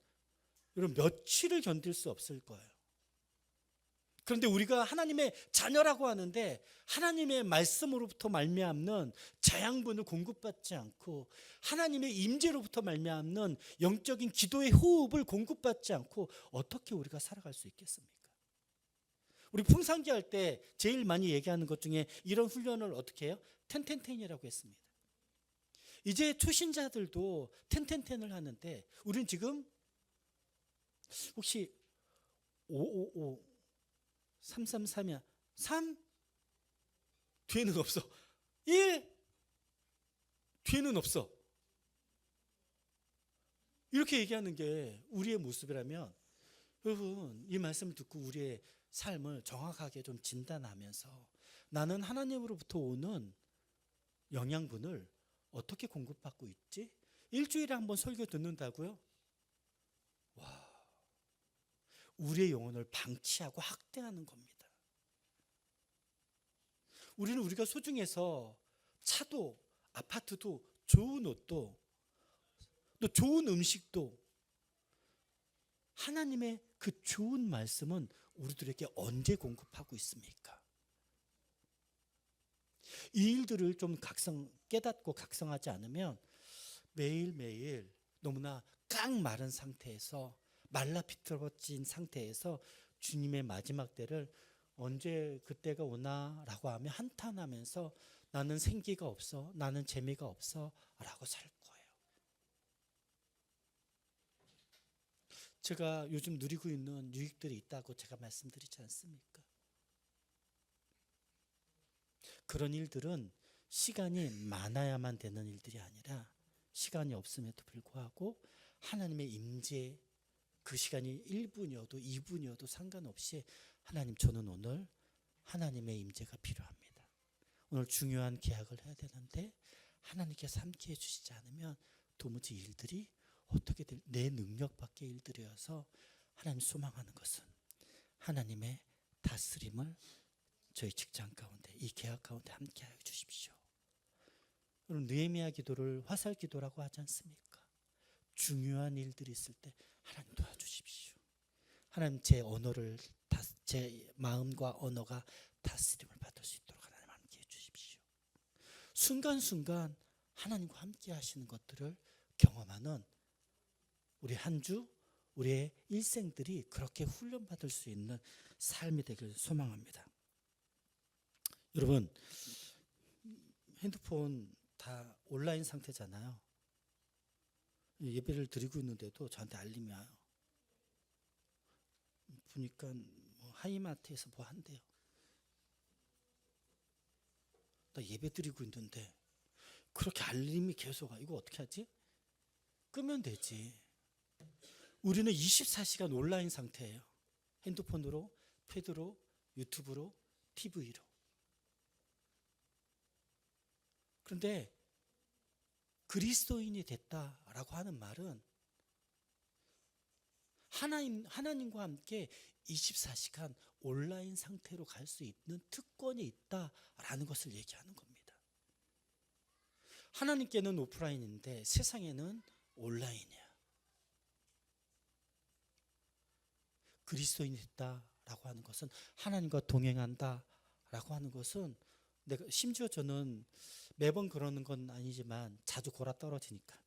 여러분 며칠을 견딜 수 없을 거예요. 그런데 우리가 하나님의 자녀라고 하는데 하나님의 말씀으로부터 말미암는 자양분을 공급받지 않고 하나님의 임재로부터 말미암는 영적인 기도의 호흡을 공급받지 않고 어떻게 우리가 살아갈 수 있겠습니까? 우리 풍상기 할 때 제일 많이 얘기하는 것 중에 이런 훈련을 어떻게 해요? 텐텐텐이라고 했습니다. 이제 초신자들도 텐텐텐을 하는데 우리는 지금 혹시 555 333이야. 3 뒤에는 없어. 1 뒤에는 없어. 이렇게 얘기하는 게 우리의 모습이라면 여러분 이 말씀을 듣고 우리의 삶을 정확하게 좀 진단하면서 나는 하나님으로부터 오는 영양분을 어떻게 공급받고 있지? 일주일에 한 번 설교 듣는다고요? 와, 우리의 영혼을 방치하고 학대하는 겁니다. 우리는 우리가 소중해서 차도 아파트도 좋은 옷도 또 좋은 음식도 하나님의 그 좋은 말씀은 우리들에게 언제 공급하고 있습니까? 이 일들을 좀 깨닫고 각성하지 않으면 매일매일 너무나 깡 마른 상태에서 말라 비틀어진 상태에서 주님의 마지막 때를 언제 그때가 오나라고 하며 한탄하면서 나는 생기가 없어, 나는 재미가 없어 라고 살 거예요. 제가 요즘 누리고 있는 유익들이 있다고 제가 말씀드리지 않습니까? 그런 일들은 시간이 많아야만 되는 일들이 아니라 시간이 없음에도 불구하고 하나님의 임재, 그 시간이 1분이어도 2분이어도 상관없이 하나님, 저는 오늘 하나님의 임재가 필요합니다. 오늘 중요한 계약을 해야 되는데 하나님께서 함께해 주시지 않으면 도무지 일들이 어떻게 내 능력 밖의 일들이어서 하나님 소망하는 것은 하나님의 다스림을 저희 직장 가운데 이 계약 가운데 함께하여 주십시오. 여러분 느헤미야 기도를 화살 기도라고 하지 않습니까? 중요한 일들이 있을 때 하나님 도와주십시오. 하나님 제 마음과 언어가 다스림을 받을 수 있도록 하나님 함께해 주십시오. 순간순간 하나님과 함께 하시는 것들을 경험하는 우리 한 주 우리의 일생들이 그렇게 훈련받을 수 있는 삶이 되길 소망합니다. 여러분 핸드폰 다 온라인 상태잖아요. 예배를 드리고 있는데도 저한테 알림이 와요. 보니까 뭐 하이마트에서 뭐 한대요. 나 예배 드리고 있는데 그렇게 알림이 계속 와. 이거 어떻게 하지? 끄면 되지. 우리는 24시간 온라인 상태예요. 핸드폰으로, 패드로, 유튜브로, TV로. 그런데 그리스도인이 됐다라고 하는 말은 하나님과 함께 24시간 온라인 상태로 갈 수 있는 특권이 있다라는 것을 얘기하는 겁니다. 하나님께는 오프라인인데 세상에는 온라인이야. 그리스도인이 됐다라고 하는 것은 하나님과 동행한다라고 하는 것은 심지어 저는 매번 그러는 건 아니지만 자주 골아 떨어지니까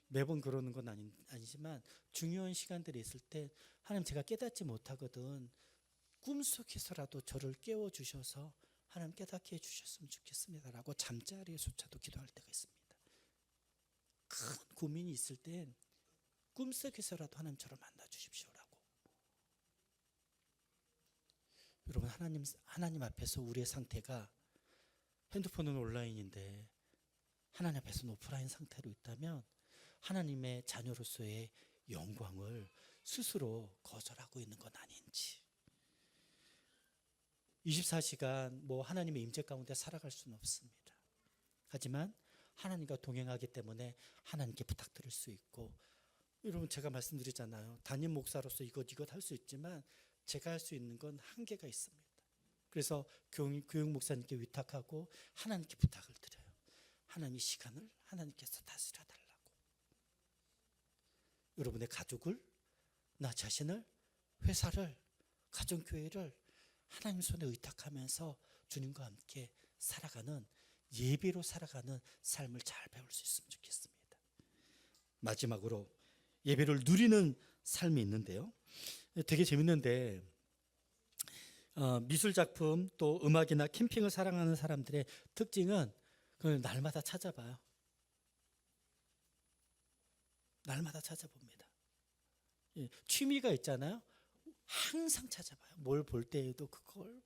매번 그러는 건 아니지만 중요한 시간들이 있을 때 하나님 제가 깨닫지 못하거든 꿈속에서라도 저를 깨워주셔서 하나님 깨닫게 해주셨으면 좋겠습니다라고 잠자리에서조차도 기도할 때가 있습니다. 큰 고민이 있을 땐 꿈속에서라도 하나님 저를 만나주십시오라고. 여러분 하나님 앞에서 우리의 상태가 핸드폰은 온라인인데 하나님 앞에서는 오프라인 상태로 있다면 하나님의 자녀로서의 영광을 스스로 거절하고 있는 건 아닌지. 24시간 뭐 하나님의 임재 가운데 살아갈 수는 없습니다. 하지만 하나님과 동행하기 때문에 하나님께 부탁드릴 수 있고, 여러분 제가 말씀드리잖아요. 담임 목사로서 이것 할 수 있지만 제가 할 수 있는 건 한계가 있습니다. 그래서 교육 목사님께 위탁하고 하나님께 부탁을 드려요. 하나님의 시간을 하나님께서 다스려 달라고. 여러분의 가족을, 나 자신을, 회사를, 가정교회를 하나님 손에 의탁하면서 주님과 함께 살아가는, 예배로 살아가는 삶을 잘 배울 수 있으면 좋겠습니다. 마지막으로 예배를 누리는 삶이 있는데요. 되게 재밌는데 미술 작품 또 음악이나 캠핑을 사랑하는 사람들의 특징은 그걸 날마다 찾아봐요. 날마다 찾아봅니다. 예, 취미가 있잖아요. 항상 찾아봐요. 뭘 볼 때에도 그걸.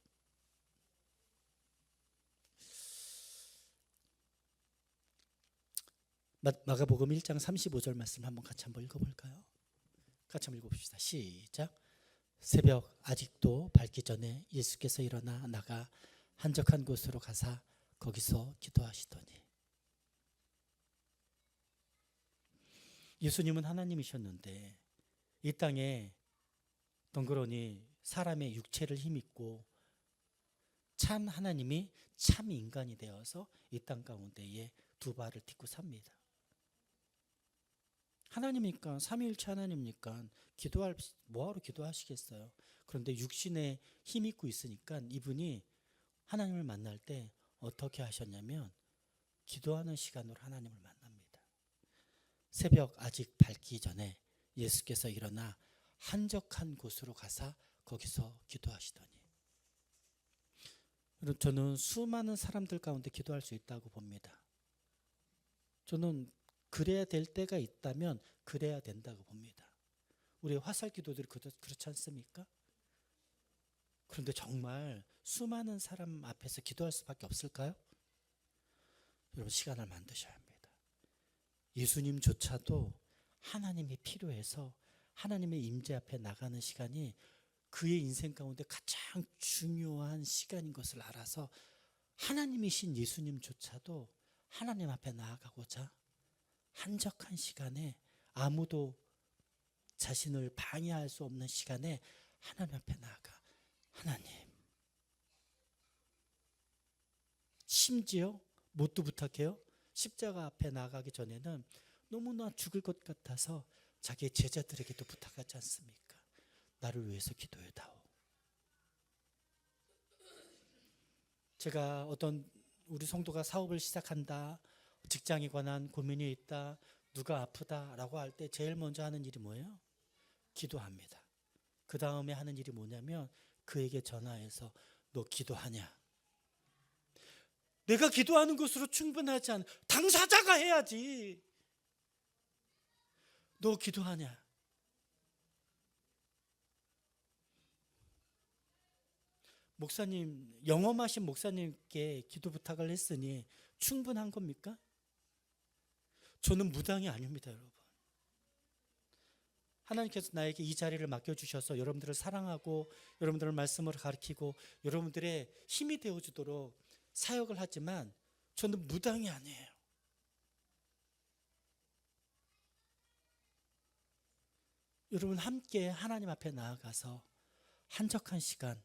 마가복음 1장 35절 말씀 같이 한번 읽어볼까요? 같이 한번 읽어봅시다. 시작. 새벽 아직도 밝기 전에 예수께서 일어나 나가 한적한 곳으로 가사 거기서 기도하시더니. 예수님은 하나님이셨는데 이 땅에 덩그러니 사람의 육체를 힘입고 참 하나님이 참 인간이 되어서 이 땅 가운데에 두 발을 딛고 삽니다. 하나님이니까, 삼위일체 하나님이니까 뭐하러 기도하시겠어요? 그런데 육신에 힘입고 있으니까 이분이 하나님을 만날 때 어떻게 하셨냐면 기도하는 시간으로 하나님을 만납니다. 새벽 아직 밝기 전에 예수께서 일어나 한적한 곳으로 가사 거기서 기도하시더니. 저는 수많은 사람들 가운데 기도할 수 있다고 봅니다. 저는 그래야 될 때가 있다면 그래야 된다고 봅니다. 우리 화살 기도들이 그렇지 않습니까? 그런데 정말 수많은 사람 앞에서 기도할 수밖에 없을까요? 여러분, 시간을 만드셔야 합니다. 예수님조차도 하나님이 필요해서 하나님의 임재 앞에 나가는 시간이 그의 인생 가운데 가장 중요한 시간인 것을 알아서 하나님이신 예수님조차도 하나님 앞에 나아가고자 한적한 시간에, 아무도 자신을 방해할 수 없는 시간에 하나님 앞에 나아가, 하나님, 심지어 뭣도 부탁해요? 십자가 앞에 나가기 전에는 너무나 죽을 것 같아서 자기의 제자들에게도 부탁하지 않습니까? 나를 위해서 기도해다오. 제가 우리 성도가 사업을 시작한다, 직장에 관한 고민이 있다, 누가 아프다라고 할 때 제일 먼저 하는 일이 뭐예요? 기도합니다. 그 다음에 하는 일이 뭐냐면 그에게 전화해서 너 기도하냐? 내가 기도하는 것으로 충분하지 않아. 당사자가 해야지. 너 기도하냐? 목사님, 영험하신 목사님께 기도 부탁을 했으니 충분한 겁니까? 저는 무당이 아닙니다, 여러분. 하나님께서 나에게 이 자리를 맡겨주셔서 여러분들을 사랑하고 여러분들을 말씀으로 가르치고 여러분들의 힘이 되어주도록 사역을 하지만 저는 무당이 아니에요. 여러분, 함께 하나님 앞에 나아가서 한적한 시간,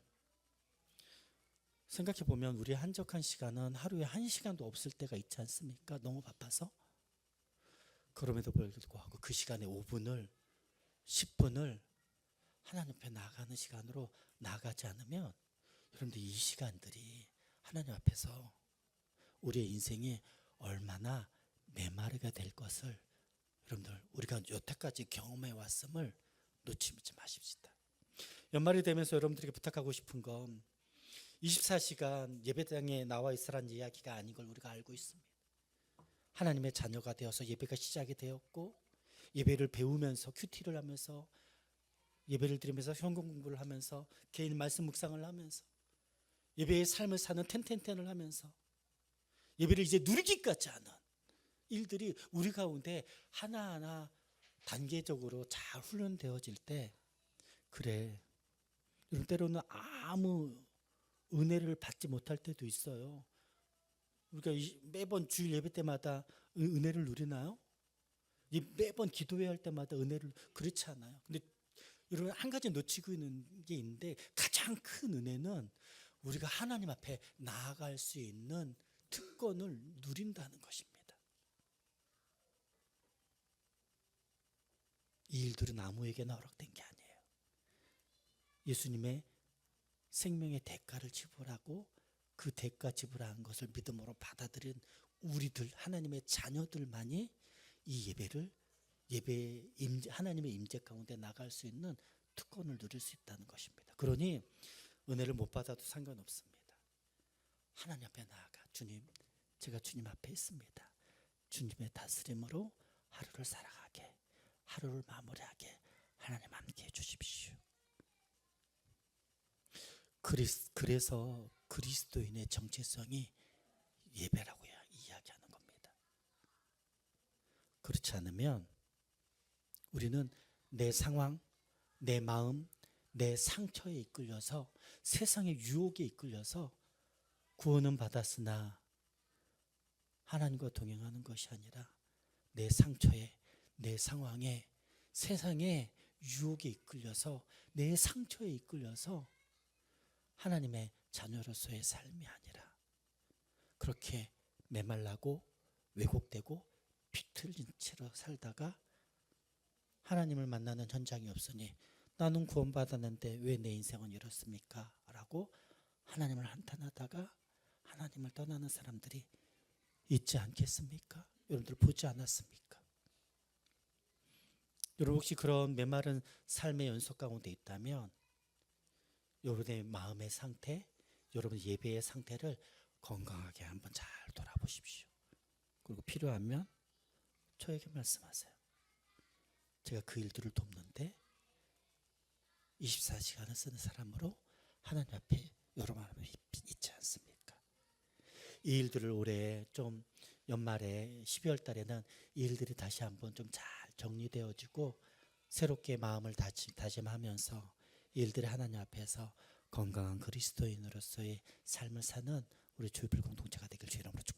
생각해보면 우리 한적한 시간은 하루에 1시간도 없을 때가 있지 않습니까? 너무 바빠서. 그럼에도 불구하고 그 시간에 5분을 10분을 하나님 앞에 나가는 시간으로 나가지 않으면 여러분들 이 시간들이 하나님 앞에서 우리의 인생이 얼마나 메마르게 될 것을 여러분들 우리가 여태까지 경험해 왔음을 놓치지 마십시다. 연말이 되면서 여러분들에게 부탁하고 싶은 건 24시간 예배당에 나와 있으라는 이야기가 아닌 걸 우리가 알고 있습니다. 하나님의 자녀가 되어서 예배가 시작이 되었고 예배를 배우면서 큐티를 하면서 예배를 드리면서 현금 공부를 하면서 개인 말씀 묵상을 하면서 예배의 삶을 사는 텐텐텐을 하면서 예배를 이제 누리기까지 하는 일들이 우리 가운데 하나하나 단계적으로 잘 훈련되어질 때, 그래, 이런 때로는 아무 은혜를 받지 못할 때도 있어요. 우리가 매번 주일 예배 때마다 은혜를 누리나요? 매번 기도해야 할 때마다 은혜를, 그렇지 않아요. 근데 여러분, 한 가지 놓치고 있는 게 있는데 가장 큰 은혜는 우리가 하나님 앞에 나아갈 수 있는 특권을 누린다는 것입니다. 이 일들은 아무에게나 허락된 게 아니에요. 예수님의 생명의 대가를 지불하고 그 대가 지불한 것을 믿음으로 받아들인 우리들, 하나님의 자녀들만이 이 하나님의 임재 가운데 나갈 수 있는 특권을 누릴 수 있다는 것입니다. 그러니 은혜를 못 받아도 상관없습니다. 하나님 앞에 나아가 주님, 제가 주님 앞에 있습니다. 주님의 다스림으로 하루를 살아가게, 하루를 마무리하게 하나님 함께 해주십시오. 그래서 그리스도인의 정체성이 예배라고 이야기하는 겁니다. 그렇지 않으면 우리는 내 상황, 내 마음, 내 상처에 이끌려서 세상의 유혹에 이끌려서 구원은 받았으나 하나님과 동행하는 것이 아니라 내 상처에, 내 상황에, 세상의 유혹에 이끌려서 내 상처에 이끌려서 하나님의 자녀로서의 삶이 아니라 그렇게 메말라고 왜곡되고 비틀린 채로 살다가 하나님을 만나는 현장이 없으니 나는 구원받았는데 왜 내 인생은 이렇습니까? 라고 하나님을 한탄하다가 하나님을 떠나는 사람들이 있지 않겠습니까? 여러분들 보지 않았습니까? 여러분 혹시 그런 메마른 삶의 연속 가운데 있다면 여러분의 마음의 상태, 여러분의 예배의 상태를 건강하게 한번 잘 돌아보십시오. 그리고 필요하면 저에게 말씀하세요. 제가 그 일들을 돕는데 24시간을 쓰는 사람으로 하나님 앞에 여러분 앞에 있지 않습니까? 이 일들을 올해 좀 연말에 12월 달에는 이 일들이 다시 한번 좀 잘 정리되어지고 새롭게 마음을 다짐하면서 이 일들이 하나님 앞에서 건강한 그리스도인으로서의 삶을 사는 우리 조이필 공동체가 되길 주의 이름으로 축복합니다.